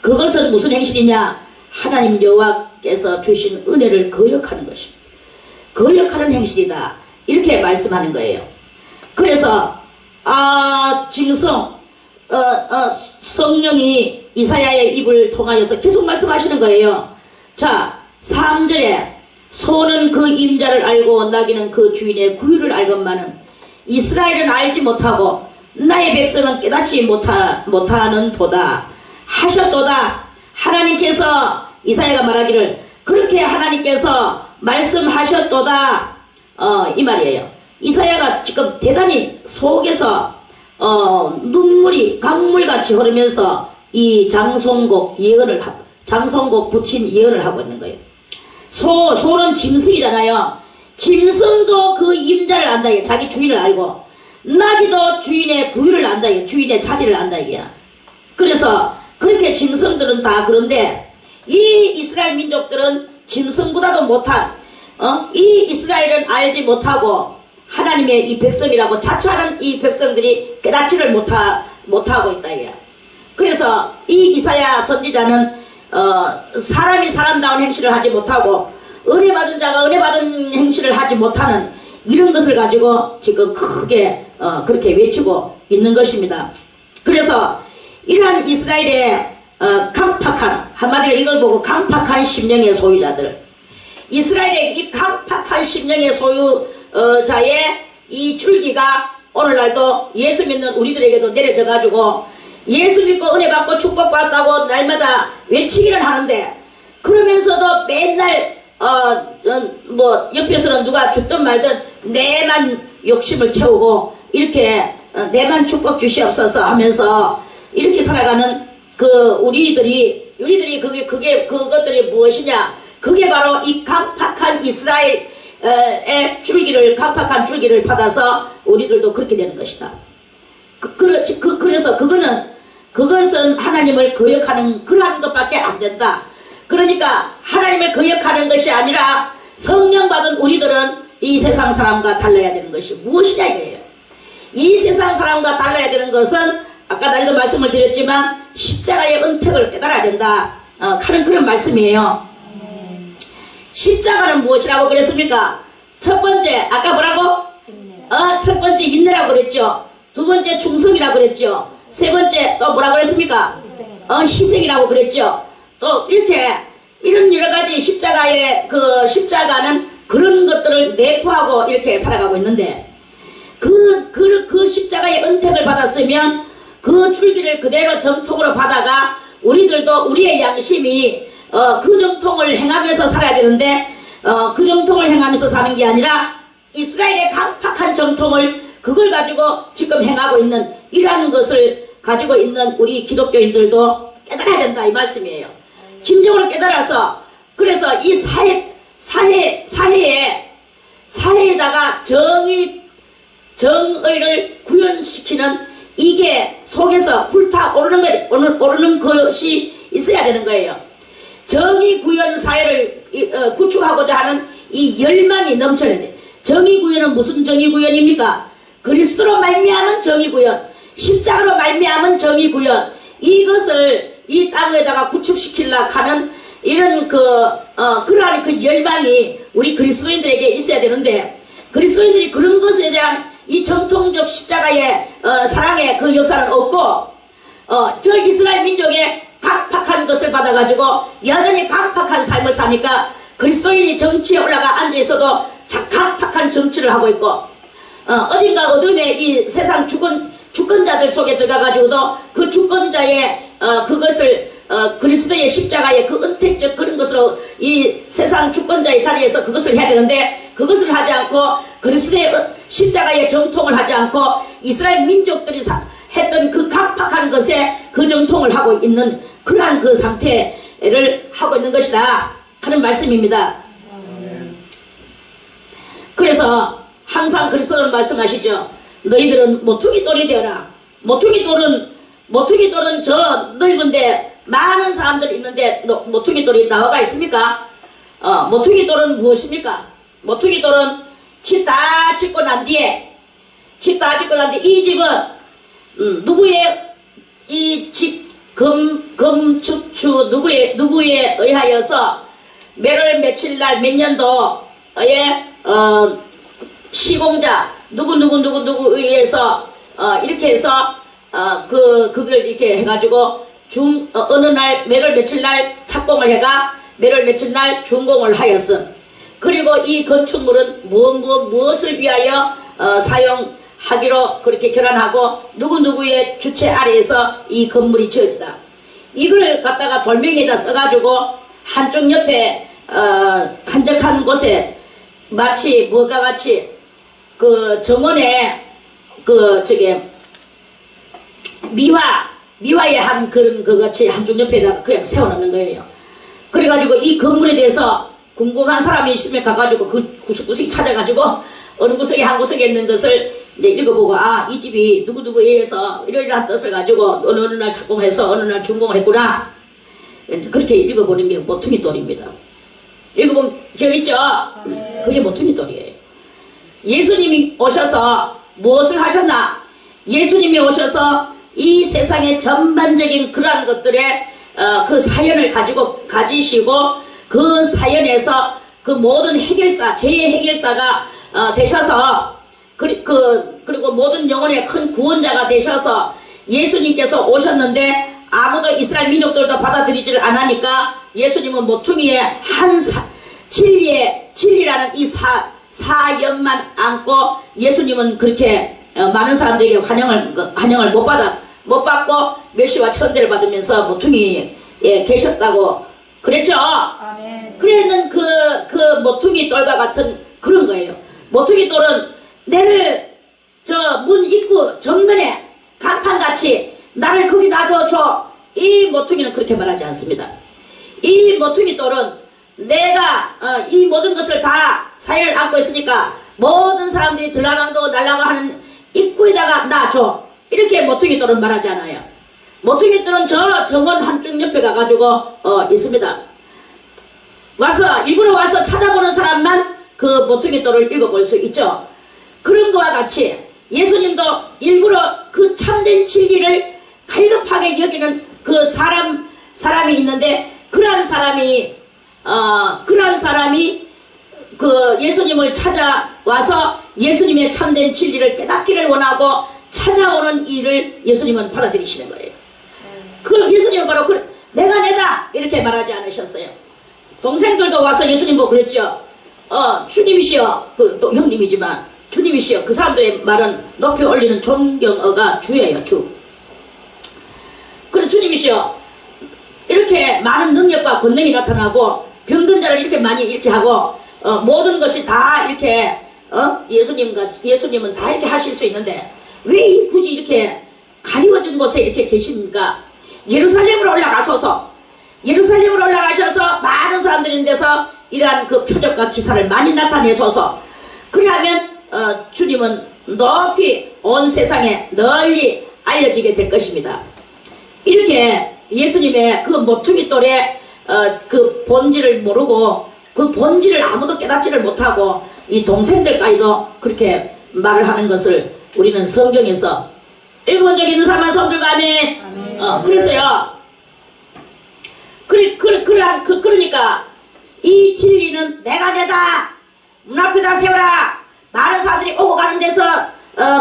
그것은 무슨 행실이냐? 하나님 여호와께서 주신 은혜를 거역하는 것입니다. 거역하는 행실이다. 이렇게 말씀하는 거예요. 그래서 성령이 이사야의 입을 통하여서 계속 말씀하시는 거예요. 자, 3절에 소는 그 임자를 알고 나귀는 그 주인의 구유를 알건만은 이스라엘은 알지 못하고 나의 백성은 깨닫지 못하는 도다 하셨도다. 하나님께서 이사야가 말하기를 그렇게 하나님께서 말씀하셨도다 이 말이에요. 이사야가 지금 대단히 속에서 눈물이 강물같이 흐르면서 이 장송곡 붙인 예언을 하고 있는 거예요. 소는 짐승이잖아요. 짐승도 그 임자를 안다. 자기 주인을 알고 나귀도 주인의 구유를 안다. 주인의 자리를 안다. 그래서 그렇게 짐승들은 다 그런데 이 이스라엘 민족들은 짐승보다도 못한 이 이스라엘은 알지 못하고 하나님의 이 백성이라고 자처하는 이 백성들이 깨닫지를 못하고 있다. 그래서 이 이사야 선지자는 사람이 사람다운 행실을 하지 못하고 은혜 받은 자가 은혜 받은 행실을 하지 못하는 이런 것을 가지고 지금 크게 그렇게 외치고 있는 것입니다. 그래서 이러한 이스라엘의 강팍한 한마디로 이걸 보고 강팍한 심령의 소유자들 이스라엘의 이 강팍한 심령의 소유자의 이 줄기가 오늘날도 예수 믿는 우리들에게도 내려져 가지고 예수 믿고 은혜 받고 축복받았다고 날마다 외치기는 하는데 그러면서도 맨날 옆에서는 누가 죽든 말든 내만 욕심을 채우고 이렇게 내만 축복 주시옵소서 하면서 이렇게 살아가는 우리들이 그것들이 무엇이냐? 그게 바로 이 강팍한 이스라엘의 강팍한 줄기를 받아서 우리들도 그렇게 되는 것이다. 그래서 그것은 하나님을 거역하는 그러한 것밖에 안 된다. 그러니까 하나님을 거역하는 것이 아니라 성령 받은 우리들은 이 세상 사람과 달라야 되는 것이 무엇이냐 이거예요. 이 세상 사람과 달라야 되는 것은 아까 나도 말씀을 드렸지만 십자가의 은택을 깨달아야 된다 하는 그런 말씀이에요. 십자가는 무엇이라고 그랬습니까? 첫 번째 아까 뭐라고? 첫 번째 인내라고 그랬죠. 두 번째 충성이라고 그랬죠. 세 번째 또 뭐라고 그랬습니까? 희생이라고 그랬죠. 또 이렇게 이런 여러 가지 십자가는 그런 것들을 내포하고 이렇게 살아가고 있는데 그 십자가의 은택을 받았으면 그 줄기를 그대로 정통으로 받아가 우리들도 우리의 양심이 그 정통을 행하면서 살아야 되는데 그 정통을 행하면서 사는 게 아니라 이스라엘의 강팍한 정통을 그걸 가지고 지금 행하고 있는 이러한 것을 가지고 있는 우리 기독교인들도 깨달아야 된다 이 말씀이에요. 진정으로 깨달아서 그래서 이 사회에다가 정의를 구현시키는 이게 속에서 불타오르는 것이 있어야 되는 거예요. 정의 구현 사회를 구축하고자 하는 이 열망이 넘쳐야 돼. 정의 구현은 무슨 정의 구현입니까? 그리스도로 말미암은 정의 구현, 십자가로 말미암은 정의 구현. 이것을 이 땅에다가 구축시키려고 하는 이런 그러한 그 열망이 우리 그리스도인들에게 있어야 되는데 그리스도인들이 그런 것에 대한 이 정통적 십자가의 사랑의 그 역사는 없고 저 이스라엘 민족의 강팍한 것을 받아가지고 여전히 강팍한 삶을 사니까 그리스도인이 정치에 올라가 앉아있어도 강팍한 정치를 하고 있고 어딘가 어둠에 이 세상 죽은 주권자들 속에 들어가가지고도 그 주권자의 그것을 그리스도의 십자가의 그 은택적 그런 것으로 이 세상 주권자의 자리에서 그것을 해야 되는데 그것을 하지 않고 그리스도의 십자가의 정통을 하지 않고 이스라엘 민족들이 했던 그 각박한 것에 그 정통을 하고 있는 그러한 그 상태를 하고 있는 것이다 하는 말씀입니다. 그래서 항상 그리스도는 말씀하시죠. 너희들은 모퉁이 돌이 되어라. 모퉁이 돌은 저 넓은데 많은 사람들이 있는데 모퉁이 돌이 나와가 있습니까? 모퉁이 돌은 무엇입니까? 모퉁이 돌은 집 다 짓고 난 뒤에 이 집은 누구의 이 집 금축추 누구에 의하여서 몇월 며칠날 몇 년도에 시공자 누구에 의해서 이렇게 해서 그걸 이렇게 해가지고 어느 날 몇월 며칠 날 착공을 해가 몇월 며칠 날 준공을 하였음. 그리고 이 건축물은 무엇을 위하여 사용하기로 그렇게 결혼하고 누구의 주체 아래에서 이 건물이 지어지다. 이걸 갖다가 돌멩이에다 써가지고 한쪽 옆에 한적한 곳에 마치 뭐가 같이 그 정원에 미화에 한 그런 그같이 한쪽 옆에다가 그냥 세워놓는 거예요. 그래가지고 이 건물에 대해서 궁금한 사람이 있으면 가가지고 그 구석구석 찾아가지고 어느 구석에 한 구석에 있는 것을 이제 읽어보고 이 집이 누구에 의해서 이러이러한 뜻을 가지고 어느 날 착공해서 어느 날 준공을 했구나. 그렇게 읽어보는 게 모퉁이 돌입니다. 읽어본 기억 있죠? 그게 모퉁이 돌이에요. 예수님이 오셔서 무엇을 하셨나? 예수님이 오셔서 이 세상의 전반적인 그러한 것들의 그 사연을 가지시고 그 사연에서 그 모든 해결사, 죄의 해결사가 되셔서 그리고 모든 영혼의 큰 구원자가 되셔서 예수님께서 오셨는데 아무도 이스라엘 민족들도 받아들이지를 않으니까 예수님은 모퉁이에 진리라는 이 사연만 안고 예수님은 그렇게 많은 사람들에게 환영을 못 받고 멸시와 천대를 받으면서 모퉁이에 계셨다고 그랬죠? 아멘. 그랬는 그 모퉁이 돌과 같은 그런 거예요. 모퉁이 돌은 내를 저 문 입구 정면에 간판같이 나를 거기 놔둬줘. 이 모퉁이는 그렇게 말하지 않습니다. 이 모퉁이 돌은 내가 이 모든 것을 다 사연을 안고 있으니까 모든 사람들이 들라강도 날라고 하는 입구에다가 놔줘. 이렇게 모퉁이 돌은 말하지 않아요. 모퉁이 돌은 저 정원 한쪽 옆에 가가지고 있습니다. 일부러 와서 찾아보는 사람만 그 모퉁이 돌을 읽어볼 수 있죠. 그런 거와 같이 예수님도 일부러 그 참된 진리를 갈급하게 여기는 그 사람이 있는데 그러한 사람이 그 예수님을 찾아와서 예수님의 참된 진리를 깨닫기를 원하고 찾아오는 일을 예수님은 받아들이시는 거예요. 그 예수님은 바로 내가 이렇게 말하지 않으셨어요. 동생들도 와서 예수님 보고 그랬죠. 주님이시여, 또 형님이지만 주님이시여. 그 사람들의 말은 높이 올리는 존경어가 주예요, 주. 그래 주님이시여, 이렇게 많은 능력과 권능이 나타나고 병든 자를 이렇게 많이 이렇게 하고 모든 것이 다 이렇게 예수님은 다 이렇게 하실 수 있는데 왜 굳이 이렇게 가리워진 곳에 이렇게 계십니까? 예루살렘으로 올라가셔서 많은 사람들이 있는 데서 이러한 그 표적과 기사를 많이 나타내셔서 그러면 주님은 높이 온 세상에 널리 알려지게 될 것입니다. 이렇게 예수님의 그 모퉁이 돌의 그 본질을 모르고 그 본질을 아무도 깨닫지를 못하고 이 동생들까지도 그렇게 말을 하는 것을 우리는 성경에서 읽어본 적이 있는 사람만 손 들고 아멘. 그래서요. 그러니까 이 진리는 내가 문 앞에다 세워라. 많은 사람들이 오고 가는 데서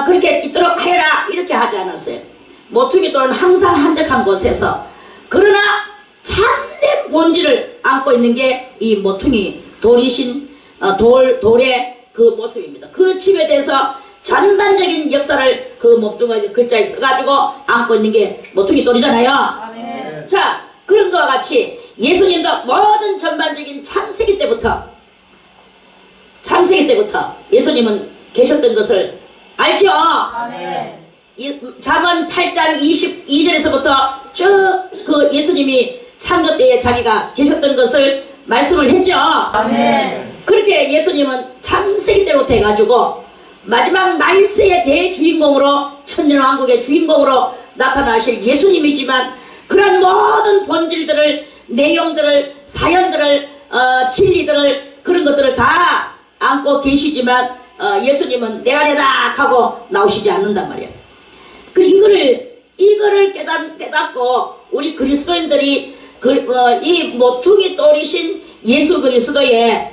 그렇게 있도록 해라. 이렇게 하지 않았어요. 모퉁이 돌은 항상 한적한 곳에서 그러나 참된 본질을 안고 있는 게 이 모퉁이 돌이신 돌의 그 모습입니다. 그 집에 대해서 전반적인 역사를 그 몸뚱이 글자에 써가지고 안고 있는 게 모퉁이 돌이잖아요. 아멘. 자, 그런 것과 같이 예수님도 모든 전반적인 창세기 때부터 예수님은 계셨던 것을 알죠? 아멘. 잠언 8장 22절에서부터 쭉 그 예수님이 창조 때에 자기가 계셨던 것을 말씀을 했죠. 아멘. 그렇게 예수님은 창세기 때부터 해가지고 마지막 말세의 대주인공으로 천년왕국의 주인공으로 나타나실 예수님이지만 그런 모든 본질들을 내용들을 사연들을 진리들을 그런 것들을 다 안고 계시지만 예수님은 내가 내다 하고 나오시지 않는단 말이에요. 그 이거를 깨닫고 우리 그리스도인들이 이 모퉁이 돌이신 예수 그리스도의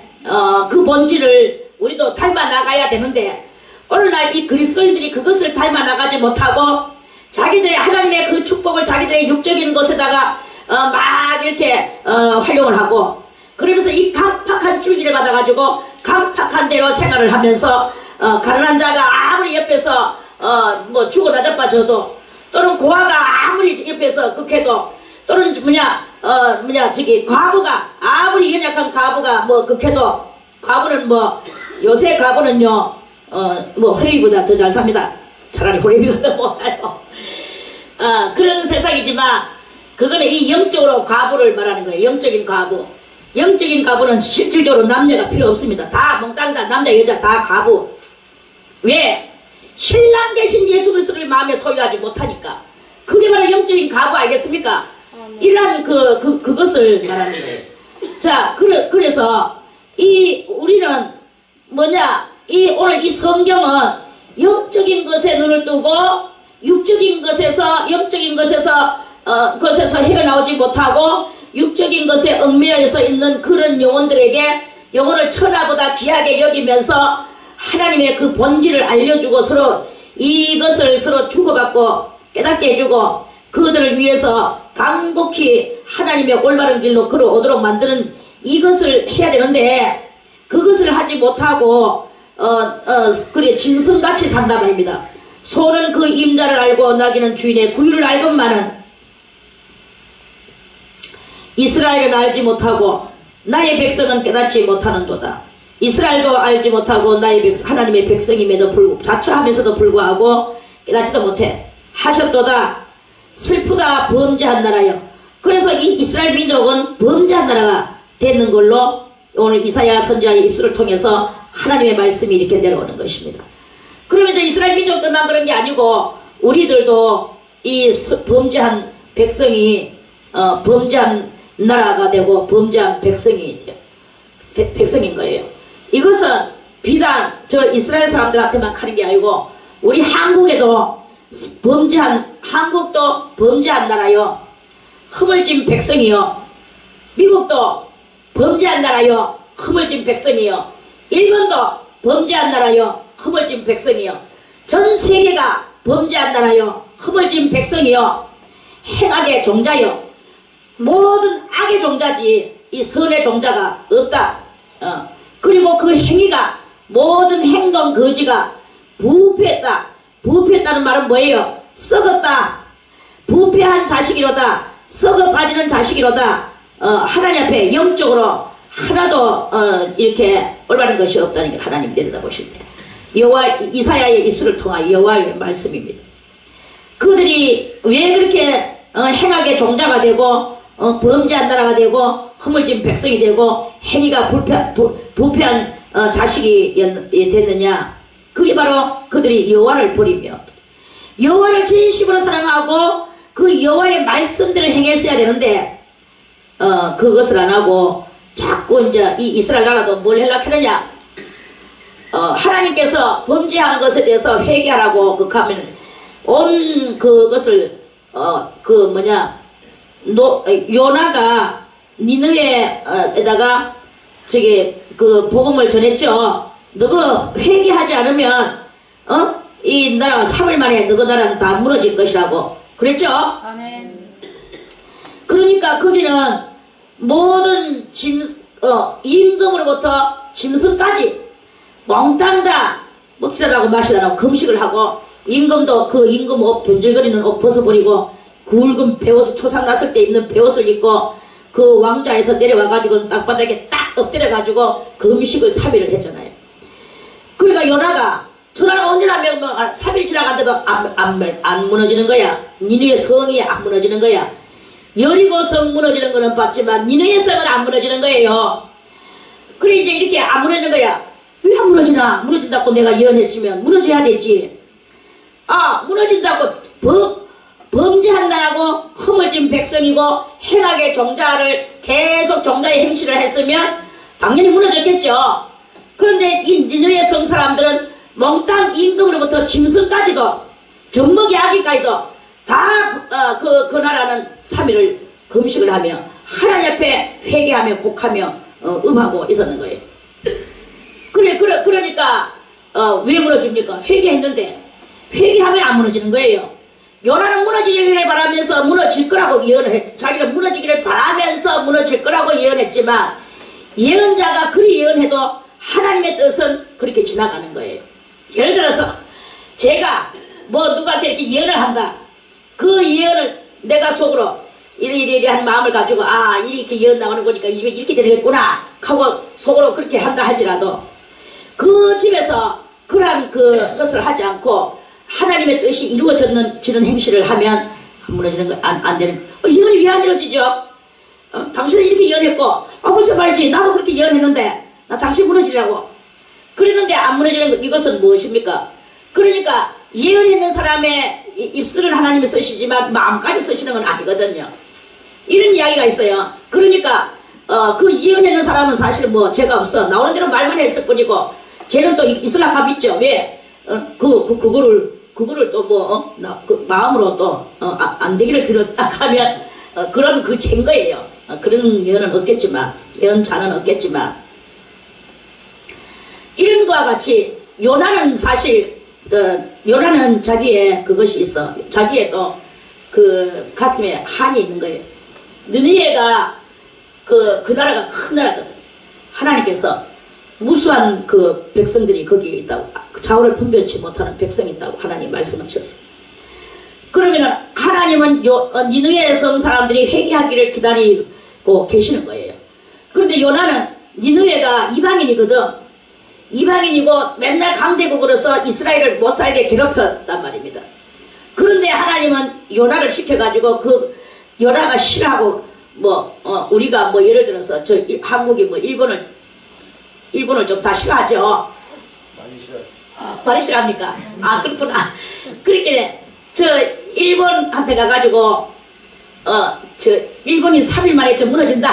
그 본질을 우리도 닮아 나가야 되는데 오늘날 이 그리스도인들이 그것을 닮아 나가지 못하고 자기들의 하나님의 그 축복을 자기들의 육적인 것에다가 막 이렇게 활용을 하고 그러면서 이 강팍한 줄기를 받아가지고 강팍한 대로 생활을 하면서 가난한 자가 아무리 옆에서 뭐 죽어 나자빠져도 또는 고아가 아무리 옆에서 극해도 또는 과부가 아무리 연약한 과부가 뭐 극해도 과부는 뭐 요새 과부는요 뭐 호레비보다 더 잘 삽니다. 차라리 호레비가 더 못 살고 그런 세상이지만 그거는 이 영적으로 과부를 말하는 거예요. 영적인 과부. 영적인 과부는 실질적으로 남녀가 필요 없습니다. 다 몽땅 다 남자 여자 다 과부. 왜? 신랑 대신 예수 그리스도를 마음에 소유하지 못하니까. 그게 바로 영적인 과부 아니겠습니까? 이러한 그것을 말하는 거예요. 자, 그래서 우리는 오늘 이 성경은 영적인 것에 눈을 뜨고 영적인 것에서 헤어나오지 못하고 육적인 것에 얽매여서 있는 그런 영혼들에게 영혼을 천하보다 귀하게 여기면서 하나님의 그 본질을 알려주고 서로 이것을 서로 주고받고 깨닫게 해주고 그들을 위해서 간곡히 하나님의 올바른 길로 걸어오도록 만드는 이것을 해야 되는데 그것을 하지 못하고 그래 짐승같이 산단 말입니다. 소는 그 임자를 알고 나귀는 주인의 구유를 알건만은 이스라엘은 알지 못하고 나의 백성은 깨닫지 못하는도다. 이스라엘도 알지 못하고 하나님의 백성임에도 불구하고 자처하면서도 불구하고 깨닫지도 못해 하셨도다. 슬프다 범죄한 나라여. 그래서 이 이스라엘 민족은 범죄한 나라가 되는 걸로 오늘 이사야 선지자의 입술을 통해서 하나님의 말씀이 이렇게 내려오는 것입니다. 그러면 이스라엘 민족들만 그런 게 아니고 우리들도 이 범죄한 백성이 범죄한 나라가 되고 범죄한 백성인 거예요. 이것은 비단 저 이스라엘 사람들한테만 하는 게 아니고 우리 한국도 범죄한 나라요. 허물진 백성이요. 미국도 범죄한 나라요. 허물진 백성이요. 일본도 범죄한 나라요. 허물진 백성이요. 전 세계가 범죄한 나라요. 허물진 백성이요. 행악의 종자요. 모든 악의 종자지 이 선의 종자가 없다. 그리고 그 행위가 모든 행동 거지가 부패했다. 부패했다는 말은 뭐예요? 썩었다. 부패한 자식이로다. 썩어 빠지는 자식이로다. 하나님 앞에 영적으로 하나도 이렇게 올바른 것이 없다는 게 하나님 내려다보실 때 여호와 이사야의 입술을 통한 여호와의 말씀입니다. 그들이 왜 그렇게 행악의 종자가 되고 범죄한 나라가 되고 허물진 백성이 되고 행위가 부패한 자식이 됐느냐? 그게 바로 그들이 여호와를 버리며 여호와를 진심으로 사랑하고 그 여호와의 말씀대로 행했어야 되는데 그것을 안 하고 자꾸 이제 이 이스라엘 나라도 뭘 하려느냐? 하나님께서 범죄한 것에 대해서 회개하라고 하면 온 그것을 요나가 니느웨에다가 그 복음을 전했죠. 너가 회개하지 않으면 이 나라가 3일 만에 너희 나라는 다 무너질 것이라고 그랬죠. 아멘. 그러니까 거기는 모든 임금으로부터 짐승까지 몽땅 다 먹지도 마시다라고 금식을 하고 임금도 그 임금 옷 번질거리는 옷 벗어버리고 굵은 베옷을 초상 났을 때 입는 베옷을 입고 그 왕좌에서 내려와가지고 땅바닥에 딱 엎드려가지고 금식을 3일을 했잖아요. 그러니까 요나가 전화가 언제나 3일 지나갔는데도 안 무너지는 거야. 니느의 성이 안 무너지는 거야. 여리고 성 무너지는 거는 봤지만 니느의 성은 안 무너지는 거예요. 그래 이제 이렇게 안 무너지는 거야. 왜 안 무너지나? 무너진다고 내가 예언했으면 무너져야 되지. 무너진다고 범죄한다라고 허물진 백성이고 행악의 종자를 계속 종자의 행실을 했으면 당연히 무너졌겠죠. 그런데 이 니느의 성 사람들은 몽땅 임금으로부터 짐승까지도 젖먹이 아기까지도 다 그 나라는 3일을 금식을 하며 하나님 앞에 회개하며 곡하며 음하고 있었는 거예요. 그러니까 왜 무너집니까? 회개했는데 회개하면 안 무너지는 거예요. 요나는 무너지기를 바라면서 무너질 거라고 예언을 자기는 무너지기를 바라면서 무너질 거라고 예언했지만 예언자가 그리 예언해도 하나님의 뜻은 그렇게 지나가는 거예요. 예를 들어서 제가 누구한테 이렇게 예언을 한다. 그 예언을 내가 속으로 이리한 마음을 가지고 이렇게 예언 나오는 거니까 이렇게 되겠구나 하고 속으로 그렇게 한다 할지라도 그 집에서 그러한 것을 하지 않고 하나님의 뜻이 이루어지는 행실을 하면 안 무너지는 거 안 되는 거. 예언이 왜 안 이루어지죠? 당신은 이렇게 예언했고 글쎄 말이지 나도 그렇게 예언했는데 나 당신 무너지려고 그랬는데 안 무너지는 것 이것은 무엇입니까? 그러니까 예언했는 사람의 입술은 하나님이 쓰시지만 마음까지 쓰시는 건 아니거든요. 이런 이야기가 있어요. 그러니까 그 예언했는 사람은 사실 죄가 없어. 나오는 대로 말만 했을 뿐이고 죄는 또 있으려고 믿죠. 왜? 그거를 또 그 마음으로 또 안 되기를 빌었다하면 그런 그 죄인 거예요. 그런 예언은 없겠지만 예언자는 없겠지만 이런 거와 같이 요나는 사실 요나는 자기의 그것이 있어. 자기의 또 그 가슴에 한이 있는 거예요. 느니에가 그 나라가 큰 나라거든. 하나님께서 무수한 그 백성들이 거기에 있다고 자원을 분별치 못하는 백성이 있다고 하나님 말씀하셨어. 그러면은 하나님은 니느웨 성 사람들이 회개하기를 기다리고 계시는 거예요. 그런데 요나는 니느웨가 이방인이거든. 이방인이고 맨날 강대국으로서 이스라엘을 못살게 괴롭혔단 말입니다. 그런데 하나님은 요나를 시켜가지고 그 요나가 싫어하고 우리가 예를 들어서 한국이 일본을 좀 다 싫어하죠. 많이 싫어하죠. 많이 싫어합니까? 그렇구나. 그렇게 일본한테 가가지고 일본이 3일 만에 무너진다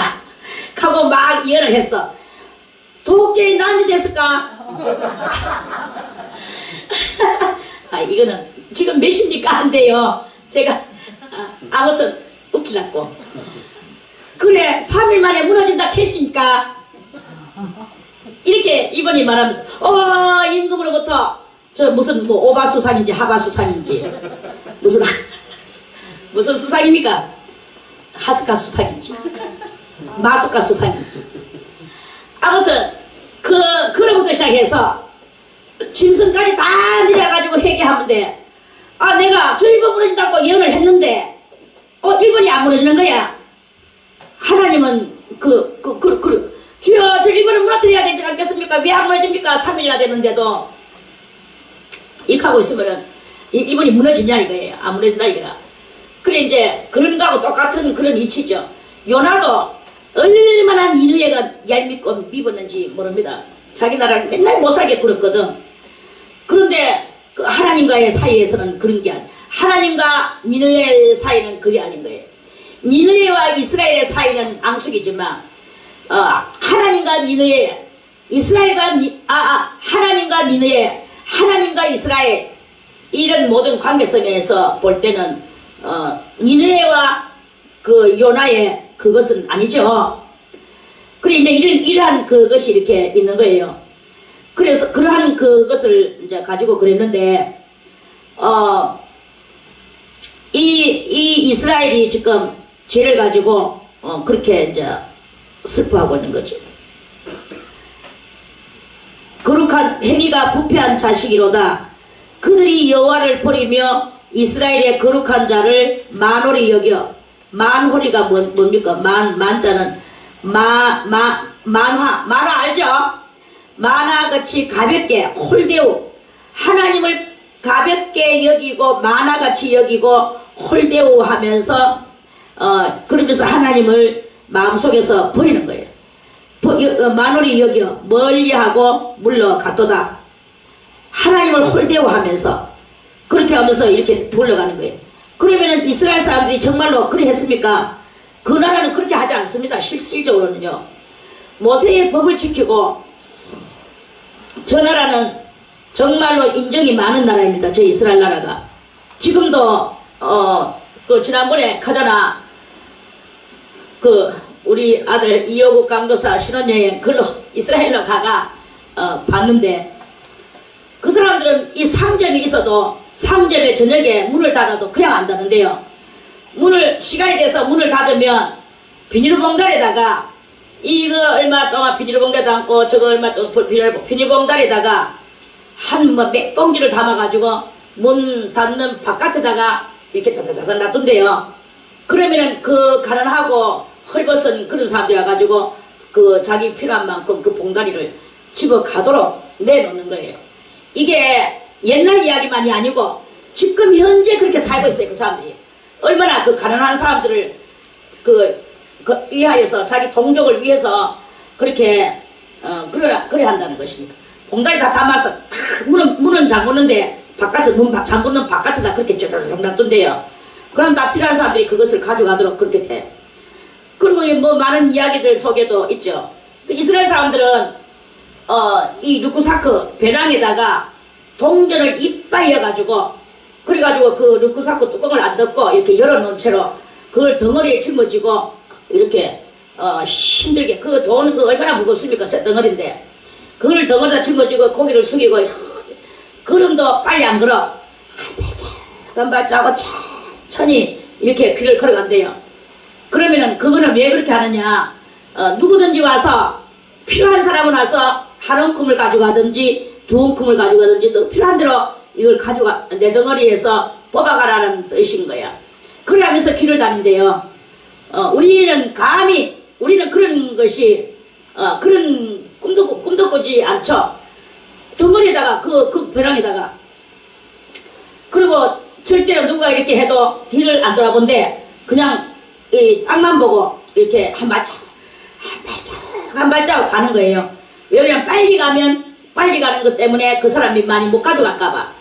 하고 막 예언을 했어. 도끼 난지 됐을까? 이거는 지금 몇 시입니까? 안 돼요. 제가 아무튼 웃기려고. 그래 3일 만에 무너진다 했으니까 이렇게 일본이 말하면서 임금으로부터 무슨 오바수상인지 하바수상인지 무슨 수상입니까? 하스카 수상인지 마스카 수상인지 아무튼 그로부터 시작해서 짐승까지 다 내려가지고 회개하면 돼. 내가 저 일본 무너진다고 예언을 했는데 일본이 안 무너지는 거야. 하나님은 주여 저 일본을 무너뜨려야 되지 않겠습니까? 왜 안 무너집니까? 3일이나 되는데도 이렇게 하고 있으면은 일본이 무너지냐 이거예요. 안 무너진다 이거라. 그래 이제 그런 거하고 똑같은 그런 이치죠. 요나도 얼마나 니느웨가 얄밉고 미웠는지 모릅니다. 자기 나라를 맨날 못살게 굴었거든. 그런데 그 하나님과의 사이에서는 그런 게 아니에요. 하나님과 니느웨 사이는 그게 아닌 거예요. 니느웨와 이스라엘의 사이는 앙숙이지만 하나님과 니느웨 하나님과 니느웨 하나님과 이스라엘 이런 모든 관계성에서 볼 때는 니느웨와 그 요나의 그것은 아니죠. 그래 이제 이러한 그것이 이렇게 있는 거예요. 그래서 그러한 그것을 이제 가지고 그랬는데 이 이스라엘이 지금 죄를 가지고 그렇게 이제 슬퍼하고 있는 거죠. 그리고 거룩한 행위가 부패한 자식이로다. 그들이 여호와를 버리며 이스라엘의 거룩한 자를 만홀히 여겨. 만홀이가 뭡니까? 만자는 만화 알죠? 만화같이 가볍게 홀대우, 하나님을 가볍게 여기고 만화같이 여기고 홀대우 하면서 그러면서 하나님을 마음속에서 버리는 거예요. 만홀히 여겨 멀리하고 물러갔도다. 하나님을 홀대우 하면서 그렇게 하면서 이렇게 불러가는 거예요. 그러면은 이스라엘 사람들이 정말로 그래 했습니까? 그 나라는 그렇게 하지 않습니다. 실질적으로는요. 모세의 법을 지키고 저 나라는 정말로 인정이 많은 나라입니다. 저 이스라엘 나라가. 지금도 그 지난번에 가잖아. 그 우리 아들 이호국 강도사 신혼여행 글로 이스라엘로 가가 봤는데 그 사람들은 이 상점이 있어도 상점에 저녁에 문을 닫아도 그냥 안 닫는데요. 시간이 돼서 문을 닫으면 비닐봉다리에다가 이거 얼마 동안 비닐봉다리 담고 저거 얼마 동안 비닐봉다리에다가 한 몇 봉지를 담아가지고 문 닫는 바깥에다가 이렇게 다다다다 놔둔대요. 그러면은 그 가난하고 헐벗은 그런 사람들이 와가지고 그 자기 필요한 만큼 그 봉다리를 집어 가도록 내놓는 거예요. 이게 옛날 이야기만이 아니고 지금 현재 그렇게 살고 있어요. 그 사람들이 얼마나 그 가난한 사람들을 그 위하여서 자기 동족을 위해서 그렇게 그래 한다는 것입니다. 봉다리 다 담아서 딱 문은 잠그는데 바깥에 문 잠그는 바깥에다 그렇게 쭈쭈쭈 놔둔대요. 그럼 다 필요한 사람들이 그것을 가져가도록 그렇게 돼. 그리고 뭐 많은 이야기들 속에도 있죠. 그 이스라엘 사람들은 이 루크사크 배낭에다가 동전을 이빨 여가지고 그래가지고 그 루크사크 뚜껑을 안 덮고 이렇게 열어놓은 채로 그걸 덩어리에 짊어지고 이렇게 힘들게 그 돈 그 얼마나 무겁습니까? 새 덩어리인데 그걸 덩어리다 짊어지고 고기를 숙이고 걸음도 빨리 안 걸어 한 발자국 천천히 이렇게 길을 걸어간대요. 그러면은 그거는 왜 그렇게 하느냐? 누구든지 와서 필요한 사람은 와서 한 움큼을 가져가든지 두 움큼을 가져가든지 너 필요한 대로 이걸 가져가 내 덩어리에서 뽑아가라는 뜻인 거야. 그래 하면서 길을 다닌대요. 우리는 그런 것이 그런 꿈도 꾸지 않죠. 덩어리에다가 그 배낭에다가 그리고 절대로 누가 이렇게 해도 뒤를 안 돌아본대. 그냥 이 땅만 보고 이렇게 한 발자국 가는 거예요. 왜냐면 빨리 가는 것 때문에 그 사람이 많이 못 가져갈까봐.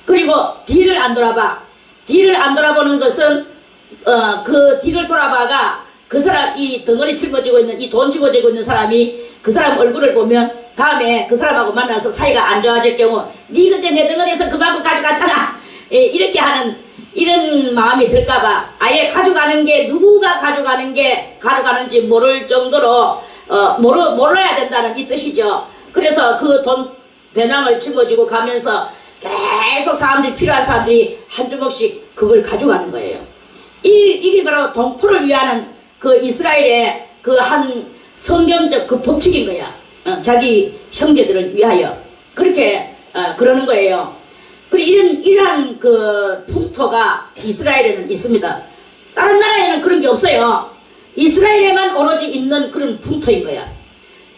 그리고 뒤를 안 돌아봐. 뒤를 안 돌아보는 것은 그 뒤를 돌아봐가 그 사람 이 덩어리 짊어지고 있는 이 돈 짊어지고 있는 사람이 그 사람 얼굴을 보면 다음에 그 사람하고 만나서 사이가 안 좋아질 경우 니 그때 내 덩어리에서 그만큼 가져갔잖아. 이렇게 하는 이런 마음이 들까봐 아예 가져가는 게 누가 가져가는지 모를 정도로 몰라야 된다는 이 뜻이죠. 그래서 그 돈 배낭을 짊어지고 가면서 계속 필요한 사람들이 한 주먹씩 그걸 가져가는 거예요. 이게 바로 동포를 위하는 그 이스라엘의 그 한 성경적 그 법칙인 거야. 자기 형제들을 위하여 그렇게 그러는 거예요. 그리고 이러한 그 풍토가 이스라엘에는 있습니다. 다른 나라에는 그런 게 없어요. 이스라엘에만 오로지 있는 그런 풍토인 거야.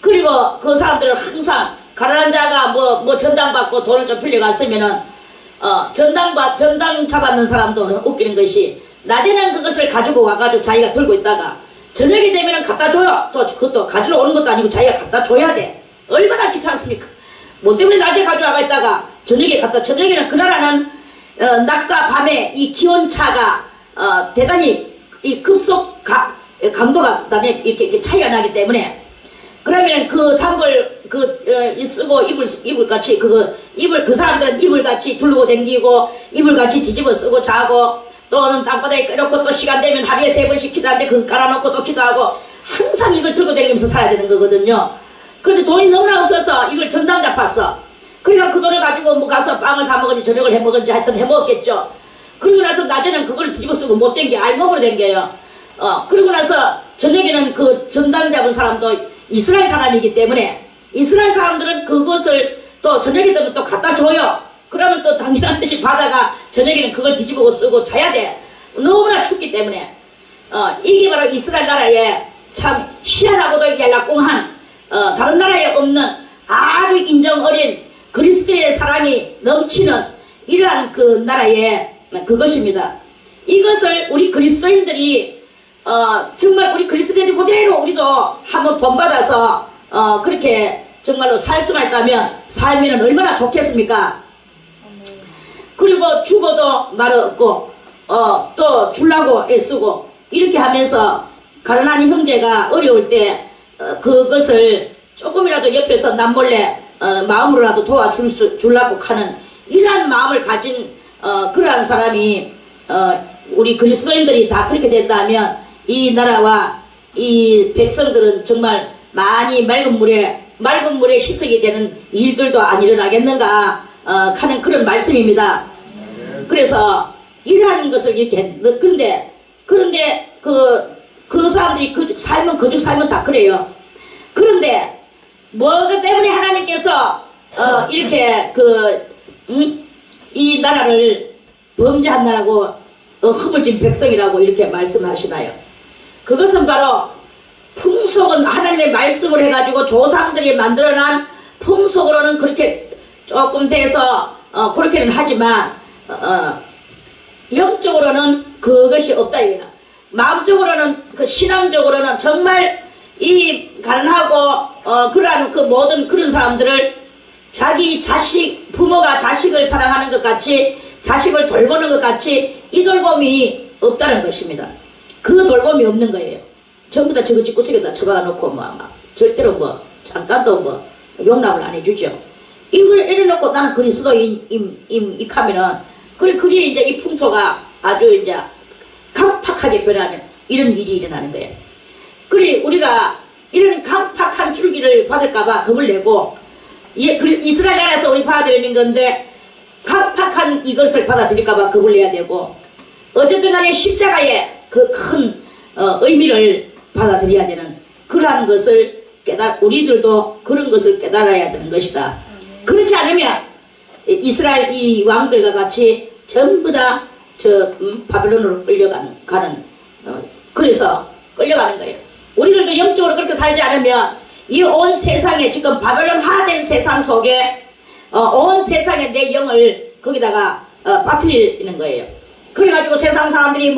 그리고 그 사람들은 항상 가난한 자가 뭐 전당 받고 돈을 좀 빌려갔으면은 전당 잡았는 사람도 웃기는 것이 낮에는 그것을 가지고 와가지고 자기가 들고 있다가 저녁이 되면은 갖다 줘요. 또 그것도 가지러 오는 것도 아니고 자기가 갖다 줘야 돼. 얼마나 귀찮습니까? 뭐 때문에 낮에 가져와가 있다가 저녁에는 그 나라는 낮과 밤에 이 기온차가 대단히 이 급속 강도가 대단히 이렇게 차이가 나기 때문에 그러면 그 단벌 쓰고 이불 같이 그 사람들은 이불 같이 두르고 댕기고 이불 같이 뒤집어 쓰고 자고 또는 땅바닥에 껴놓고 또 시간 되면 하루에 3번씩 기도하는데 그거 깔아놓고 또 기도하고 항상 이걸 들고 다니면서 살아야 되는 거거든요. 그런데 돈이 너무나 없어서 이걸 전당 잡았어. 그러니까 그 돈을 가지고 뭐 가서 빵을 사 먹은지 저녁을 해 먹은지 하여튼 해 먹었겠죠. 그리고 나서 낮에는 그걸 뒤집어 쓰고 못 댕겨 알몸으로 댕겨요. 그리고 나서 저녁에는 그 전당 잡은 사람도 이스라엘 사람이기 때문에 이스라엘 사람들은 그것을 또 저녁에 되면 또 갖다 줘요. 그러면 또 당연한 듯이 받아가 저녁에는 그걸 뒤집어 쓰고 자야 돼. 너무나 춥기 때문에. 이게 바로 이스라엘 나라의 참 희한하고도 연락공한 다른 나라에 없는 아주 인정 어린 그리스도의 사랑이 넘치는 이러한 그 나라의 그것입니다. 이것을 우리 그리스도인들이 정말 우리 그리스도인들 그대로 우리도 한번 본받아서 그렇게 정말로 살 수만 있다면 살면 얼마나 좋겠습니까? 그리고 죽어도 말 없고 또 주려고 애쓰고 이렇게 하면서 가난한 형제가 어려울 때 그것을 조금이라도 옆에서 남몰래 마음으로라도 도와주려고 하는 이러한 마음을 가진 그러한 사람이 우리 그리스도인들이 다 그렇게 됐다면 이 나라와 이 백성들은 정말 많이 맑은 물에 희석이 되는 일들도 안 일어나겠는가 하는 그런 말씀입니다. 그래서 이러한 것을 이렇게 그런데 그 사람들이 그죽 살면 다 그래요. 그런데 뭐그 때문에 하나님께서 이렇게 이 나라를 범죄한 나라고 허물진 백성이라고 이렇게 말씀하시나요? 그것은 바로 풍속은 하나님의 말씀을 해가지고 조상들이 만들어난 풍속으로는 그렇게 조금 돼서 그렇게는 하지만 영적으로는 그것이 없다 이거야. 마음적으로는 신앙적으로는 정말 이 가난하고 그러한 그 모든 그런 사람들을 자기 부모가 자식을 사랑하는 것 같이 자식을 돌보는 것 같이 이 돌봄이 없다는 것입니다. 그 돌봄이 없는 거예요. 전부 다 저거 집구석에다 처박아놓고 절대로 잠깐도 용납을 안 해주죠. 이걸 이래놓고 나는 그리스도인 하면은 그게 이제 이 풍토가 아주 이제 강팍하게 변하는 이런 일이 일어나는 거예요. 그래 우리가 이런 강팍한 줄기를 받을까봐 겁을 내고 이스라엘 나라에서 우리 받아들이는 건데 강팍한 이것을 받아들일까봐 겁을 내야 되고 어쨌든 간에 십자가의 그 큰 의미를 받아들여야 되는 그러한 것을 우리들도 그런 것을 깨달아야 되는 것이다. 그렇지 않으면 이스라엘 이 왕들과 같이 전부 다 바벨론으로 끌려가는 그래서 끌려가는 거예요. 우리들도 영적으로 그렇게 살지 않으면 이 온 세상에 지금 바벨론화된 세상 속에 온 세상에 내 영을 거기다가 빠뜨리는 거예요. 그래가지고 세상 사람들이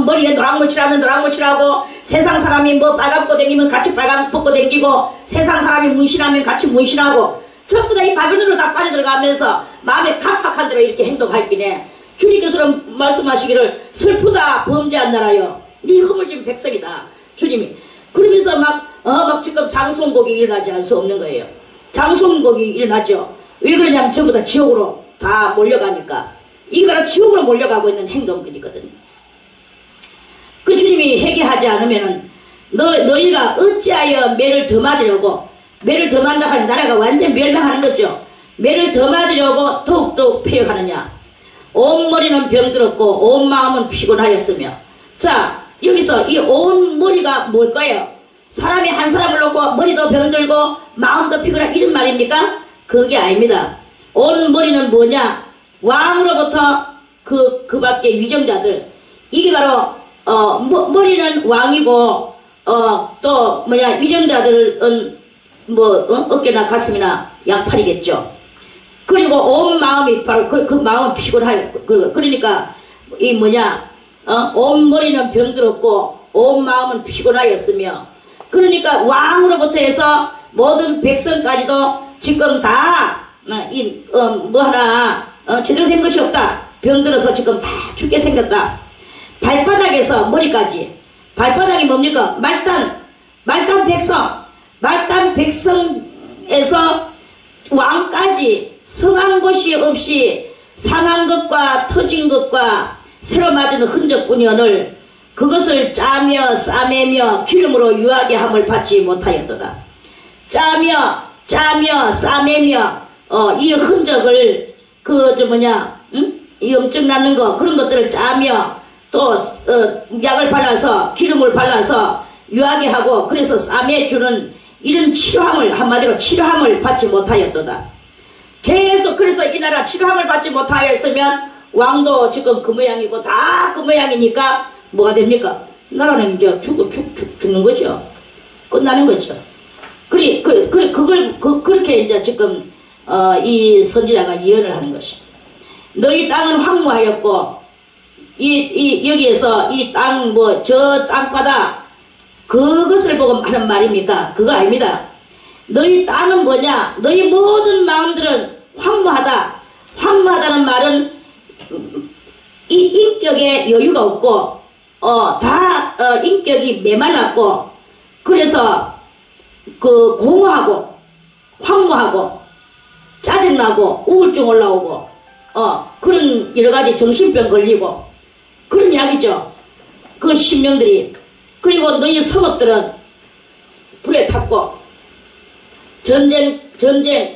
머리에 노란물 칠하면 노란물 칠하고 세상 사람이 빨간 벗고 댕기면 같이 빨간 벗고 댕기고 세상 사람이 문신하면 같이 문신하고 전부 다 이 바벨론으로 다 빠져들어가면서 마음에 강팍한 대로 이렇게 행동하긴 해. 주님께서는 말씀하시기를 슬프다 범죄한 나라여 네 허물진 백성이다. 주님이 그러면서 막 지금 장송곡이 일어나지 않을 수 없는 거예요. 장송곡이 일어나죠. 왜 그러냐면 전부 다 지옥으로 다 몰려가니까. 이게 바로 지옥으로 몰려가고 있는 행동들이거든요. 그 주님이 회개하지 않으면은 너희가 어찌하여 매를 더 맞으려고 매를 더 맞다 하니 나라가 완전 멸망하는 거죠. 매를 더 맞으려고 더욱더욱 폐역하느냐. 온 머리는 병들었고 온 마음은 피곤하였으며. 자 여기서 이 온 머리가 뭘까요? 사람이 한 사람을 놓고 머리도 병들고 마음도 피곤하고 이런 말입니까? 그게 아닙니다. 온 머리는 뭐냐? 왕으로부터 그 밖에 위정자들. 이게 바로 머리는 왕이고 또 위정자들은 어깨나 가슴이나 양팔이겠죠. 그리고 온 마음이 바로 그 마음은 피곤하여 그러니까 온 머리는 병들었고 온 마음은 피곤하였으며 그러니까 왕으로부터 해서 모든 백성까지도 지금 다 제대로 된 것이 없다. 병들어서 지금 다 죽게 생겼다. 발바닥에서 머리까지. 발바닥이 뭡니까? 말단 백성에서 왕까지 성한 것이 없이 상한 것과 터진 것과 새로 맞은 흔적뿐이오늘 그것을 짜며 싸매며 기름으로 유하게 함을 받지 못하였도다. 짜며 싸매며 이 흔적을 이 엄청나는 거 그런 것들을 짜며 또 약을 발라서 기름을 발라서 유하게 하고 그래서 싸매주는 이런 치료함을 한마디로 치료함을 받지 못하였도다. 계속 그래서 이 나라 치료함을 받지 못하였으면 왕도 지금 그 모양이고 다 그 모양이니까 뭐가 됩니까? 나라는 이제 죽는 거죠. 끝나는 거죠. 그렇게 이제 지금 이 선지자가 예언을 하는 것입니다. 너희 땅은 황무하였고 여기에서 이 땅 저 땅바다 그것을 보고 하는 말입니까? 그거 아닙니다. 너희 땅은 뭐냐? 너희 모든 마음들은 황무하다. 황무하다는 말은 이 인격에 여유가 없고 인격이 메말랐고 그래서 그 공허하고 황무하고 짜증나고 우울증 올라오고 그런 여러가지 정신병 걸리고 그런 이야기죠. 그 신명들이. 그리고 너희 성읍들은 불에 탔고 전쟁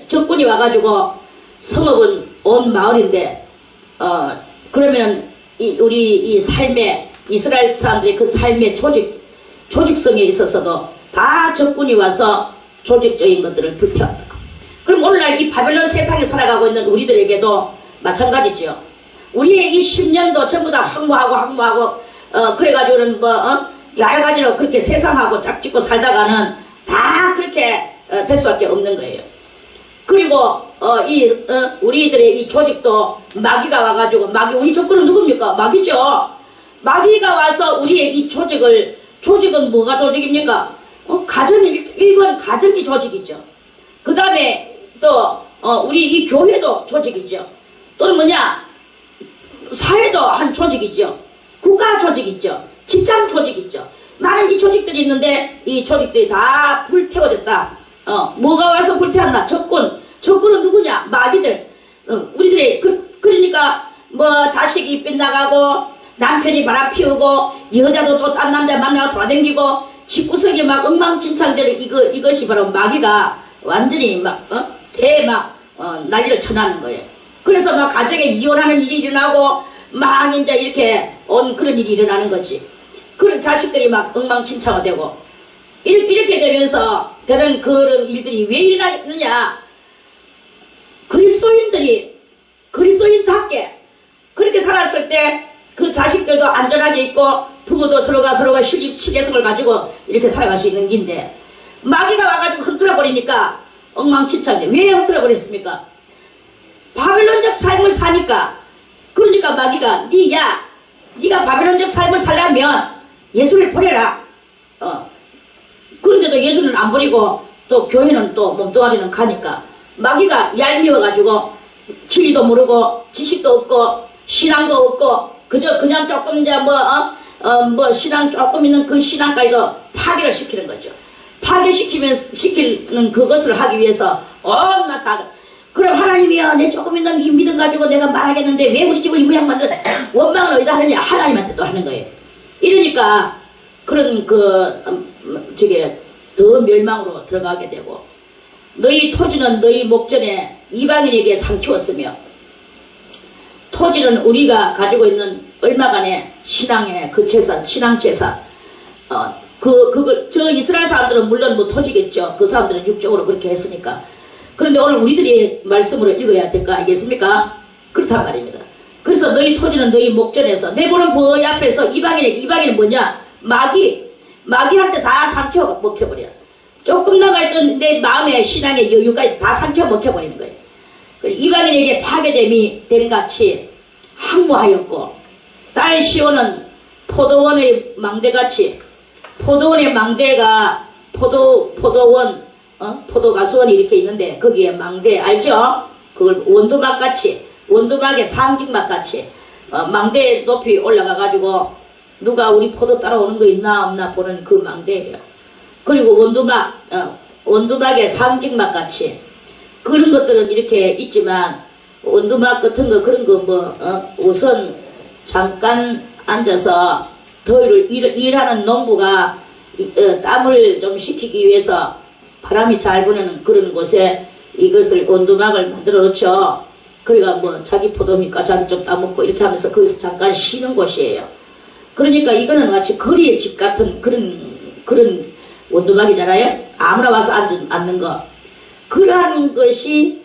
적군이 와가지고 성읍은 온 마을인데 그러면 우리 이 삶의 이스라엘 사람들의 그 삶의 조직성에 있어서도 다 적군이 와서 조직적인 것들을 불태웠다. 그럼 오늘날 이 바벨론 세상에 살아가고 있는 우리들에게도 마찬가지죠. 우리의 이 10년도 전부 다 황무하고 그래가지고는 여러 가지로 그렇게 세상하고 짝짓고 살다가는 다 그렇게 될 수밖에 없는 거예요. 그리고 우리들의 이 조직도 마귀가 와가지고 우리 적군은 누굽니까? 마귀죠. 마귀가 와서 우리의 이 조직은 뭐가 조직입니까? 가정이 1번 가정이 조직이죠. 그 다음에 또 우리 이 교회도 조직이죠. 또는 뭐냐? 사회도 한 조직이죠. 국가 조직이죠. 직장 조직이죠. 많은 이 조직들이 있는데 이 조직들이 다 불태워졌다. 뭐가 와서 불태웠나? 적군은 누구냐? 마귀들. 우리들이 그러니까 자식이 빗나가고 남편이 바람 피우고 여자도 또 딴 남자 만나고 돌아다니고 집구석이 막 엉망진창되는 이것이 바로 마귀가 완전히 난리를 쳐나는 거예요. 그래서 막 가정에 이혼하는 일이 일어나고 막 이제 이렇게 그런 일이 일어나는 거지. 그런 자식들이 막 엉망진창이 되고 이렇게 되면서 되는 그런 일들이 왜 일어나느냐? 그리스도인답게 그렇게 살았을 때 그 자식들도 안전하게 있고 부모도 서로가 시계성을 가지고 이렇게 살아갈 수 있는 긴데 마귀가 와가지고 흔들어 버리니까 엉망진창돼. 왜 흔들어 버렸습니까? 바벨론적 삶을 사니까. 그러니까 마귀가 네가 바벨론적 삶을 살려면 예수를 버려라. 그런데도 예수는 안 버리고 또 교회는 또 몸뚱아리는 가니까 마귀가 얄미워가지고 진리도 모르고 지식도 없고 신앙도 없고 그냥 조금 이제 신앙 조금 있는 그 신앙까지도 파괴를 시키는 거죠. 시키는 그것을 하기 위해서 온갖 다. 그럼 하나님이여 내 조금 있는 믿음 가지고 내가 말하겠는데 왜 우리 집을 이 모양 만들어? 원망은 어디다 하느냐? 하나님한테 또 하는 거예요. 이러니까 그런 더 멸망으로 들어가게 되고 너희 토지는 너희 목전에 이방인에게 삼키웠으며 토지는 우리가 가지고 있는 얼마간의 신앙의 그 재산, 신앙재산 저 이스라엘 사람들은 물론 토지겠죠. 그 사람들은 육적으로 그렇게 했으니까. 그런데 오늘 우리들이 말씀으로 읽어야 될 거 알겠습니까? 그렇단 말입니다. 그래서 너희 토지는 너희 목전에서 내보는 보의 앞에서 이방인은 뭐냐? 마귀한테 다 삼켜 먹혀버려. 조금 남아있던 내 마음의 신앙의 여유까지 다 삼켜 먹혀버리는 거예요. 이방인에게 파괴됨이 됨같이 항무하였고 딸 시온은 포도원의 망대같이 포도원의 망대가 포도가수원이 이렇게 있는데 거기에 망대 알죠? 그걸 원두막의 상징막같이 망대 높이 올라가가지고 누가 우리 포도 따라오는 거 있나 없나 보는 그 망대예요. 그리고 원두막의 상징막같이 그런 것들은 이렇게 있지만 원두막 같은 거 그런 거 우선 잠깐 앉아서 더위를 일하는 농부가 땀을 좀 식히기 위해서 바람이 잘 부는 그런 곳에 이것을 원두막을 만들어 놓죠. 그러니까 자기 포도니까 자기 좀 따먹고 이렇게 하면서 거기서 잠깐 쉬는 곳이에요. 그러니까 이거는 마치 거리의 집 같은 그런 원두막이잖아요. 아무나 와서 앉는 거. 그러한 것이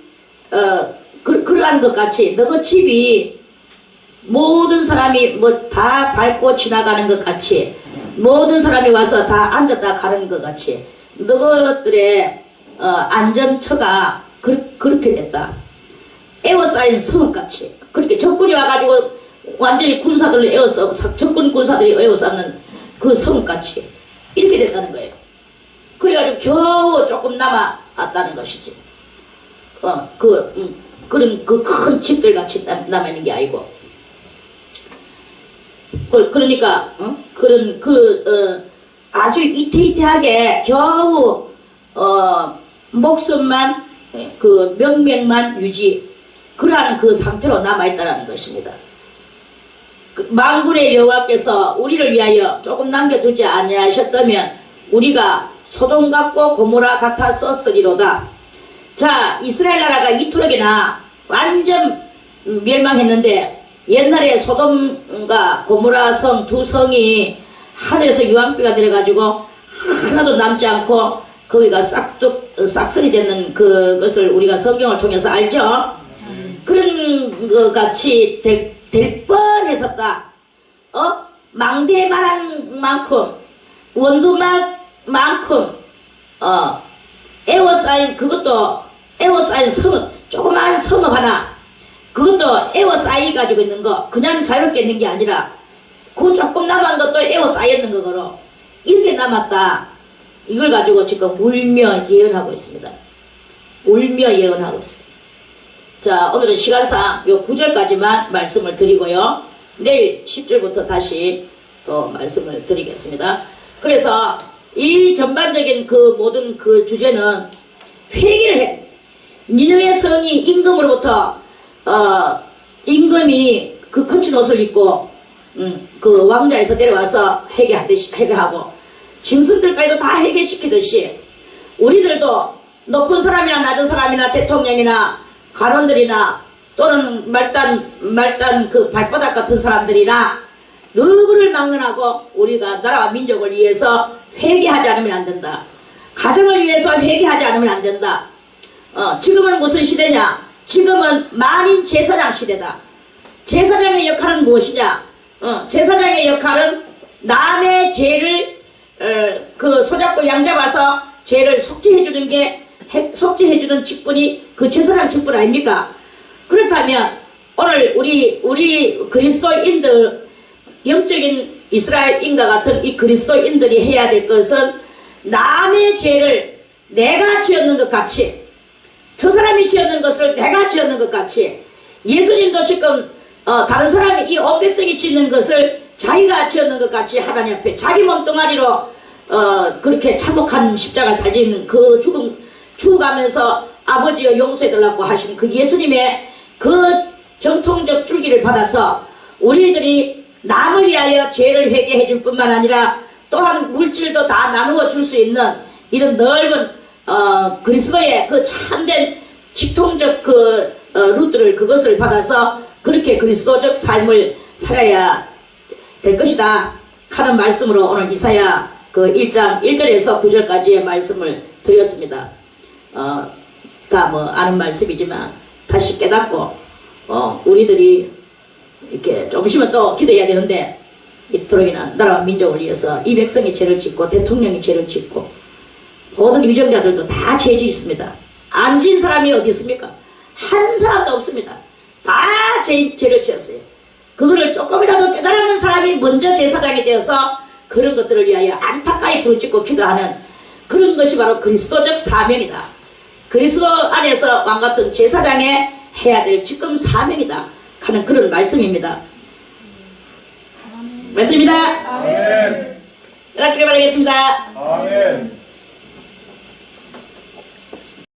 그러한 것 같이 너그 집이 모든 사람이 뭐 다 밟고 지나가는 것 같이 모든 사람이 와서 다 앉았다 가는 것 같이 너것들의 안전처가 그렇게 됐다. 에워싸인 성읍같이 그렇게 적군이 와가지고 완전히 군사들로 적군 군사들이 에워싸는 그 성읍같이 이렇게 됐다는 거예요. 그래가지고 겨우 조금 남았다는 것이지. 그런 그 큰 집들 같이 남아있는 게 아니고. 그러니까, 그런 아주 이태이태하게 겨우, 목숨만, 그 명맥만 유지, 그러한 그 상태로 남아있다는 것입니다. 만군의 여호와께서 우리를 위하여 조금 남겨두지 아니하셨다면 우리가 소돔 같고 고모라 같았었으리로다. 자, 이스라엘 나라가 이토록이나 완전 멸망했는데 옛날에 소돔과 고모라 성 두 성이 하늘에서 유황비가 내려가지고 하나도 남지 않고 거기가 싹쓸이 되는 그것을 우리가 성경을 통해서 알죠? 그런 것 같이 될 뻔했었다. 망대만한 만큼 원두막만큼 에워싸인 그것도 에워싸인 성읍 조그마한 성읍 하나 그것도 에워싸이 가지고 있는 거 그냥 자유롭게 있는 게 아니라 그 조금 남은 것도 에워싸였는 거로 이렇게 남았다. 이걸 가지고 지금 울며 예언하고 있습니다. 울며 예언하고 있습니다. 자, 오늘은 시간상 요 9절까지만 말씀을 드리고요. 내일 10절부터 다시 또 말씀을 드리겠습니다. 그래서 이 전반적인 그 모든 그 주제는 회개를 해. 니느웨 성이 임금으로부터 임금이 그 거친 옷을 입고 그 왕자에서 내려와서 회개하고 짐승들까지도 다 회개시키듯이 우리들도 높은 사람이나 낮은 사람이나 대통령이나 관원들이나 또는 말단 그 발바닥 같은 사람들이나 누구를 막론하고 우리가 나라와 민족을 위해서 회개하지 않으면 안 된다. 가정을 위해서 회개하지 않으면 안 된다. 지금은 무슨 시대냐? 지금은 만인 제사장 시대다. 제사장의 역할은 무엇이냐? 제사장의 역할은 남의 죄를 그 소잡고 양잡아서 죄를 속죄해주는 직분이 그 제사장 직분 아닙니까? 그렇다면 오늘 우리 그리스도인들 영적인 이스라엘인과 같은 이 그리스도인들이 해야 될 것은 남의 죄를 내가 지었는 것 같이 저 사람이 지었는 것을 내가 지었는 것 같이 예수님도 지금 다른 사람이 이 온 백성이 짓는 것을 자기가 지었는 것 같이 하나님 앞에 자기 몸뚱아리로 그렇게 참혹한 십자가 달리는 그 죽어가면서 아버지여 용서해달라고 하신 그 예수님의 그 정통적 줄기를 받아서 우리들이 남을 위하여 죄를 회개해 줄 뿐만 아니라 또한 물질도 다 나누어 줄 수 있는 이런 넓은 그리스도의 그 참된 직통적 그 루트를 그것을 받아서 그렇게 그리스도적 삶을 살아야 될 것이다 하는 말씀으로 오늘 이사야 그 1장 1절에서 9절까지의 말씀을 드렸습니다. 다 뭐 아는 말씀이지만 다시 깨닫고 우리들이 이렇게 조금씩은 또 기도해야 되는데 이토록이나 나라와 민족을 위해서 이 백성이 죄를 짓고 대통령이 죄를 짓고 모든 유정자들도 다 죄 짓습니다. 안 지은 사람이 어디 있습니까? 한 사람도 없습니다. 다 죄를 지었어요. 그거를 조금이라도 깨달은 사람이 먼저 제사장이 되어서 그런 것들을 위하여 안타까이 부르짖고 기도하는 그런 것이 바로 그리스도적 사명이다. 그리스도 안에서 왕같은 제사장의 해야 될 지금 사명이다 하는 그런 말씀입니다. 말씀입니다. 아멘. 연락드리겠습니다. 아멘.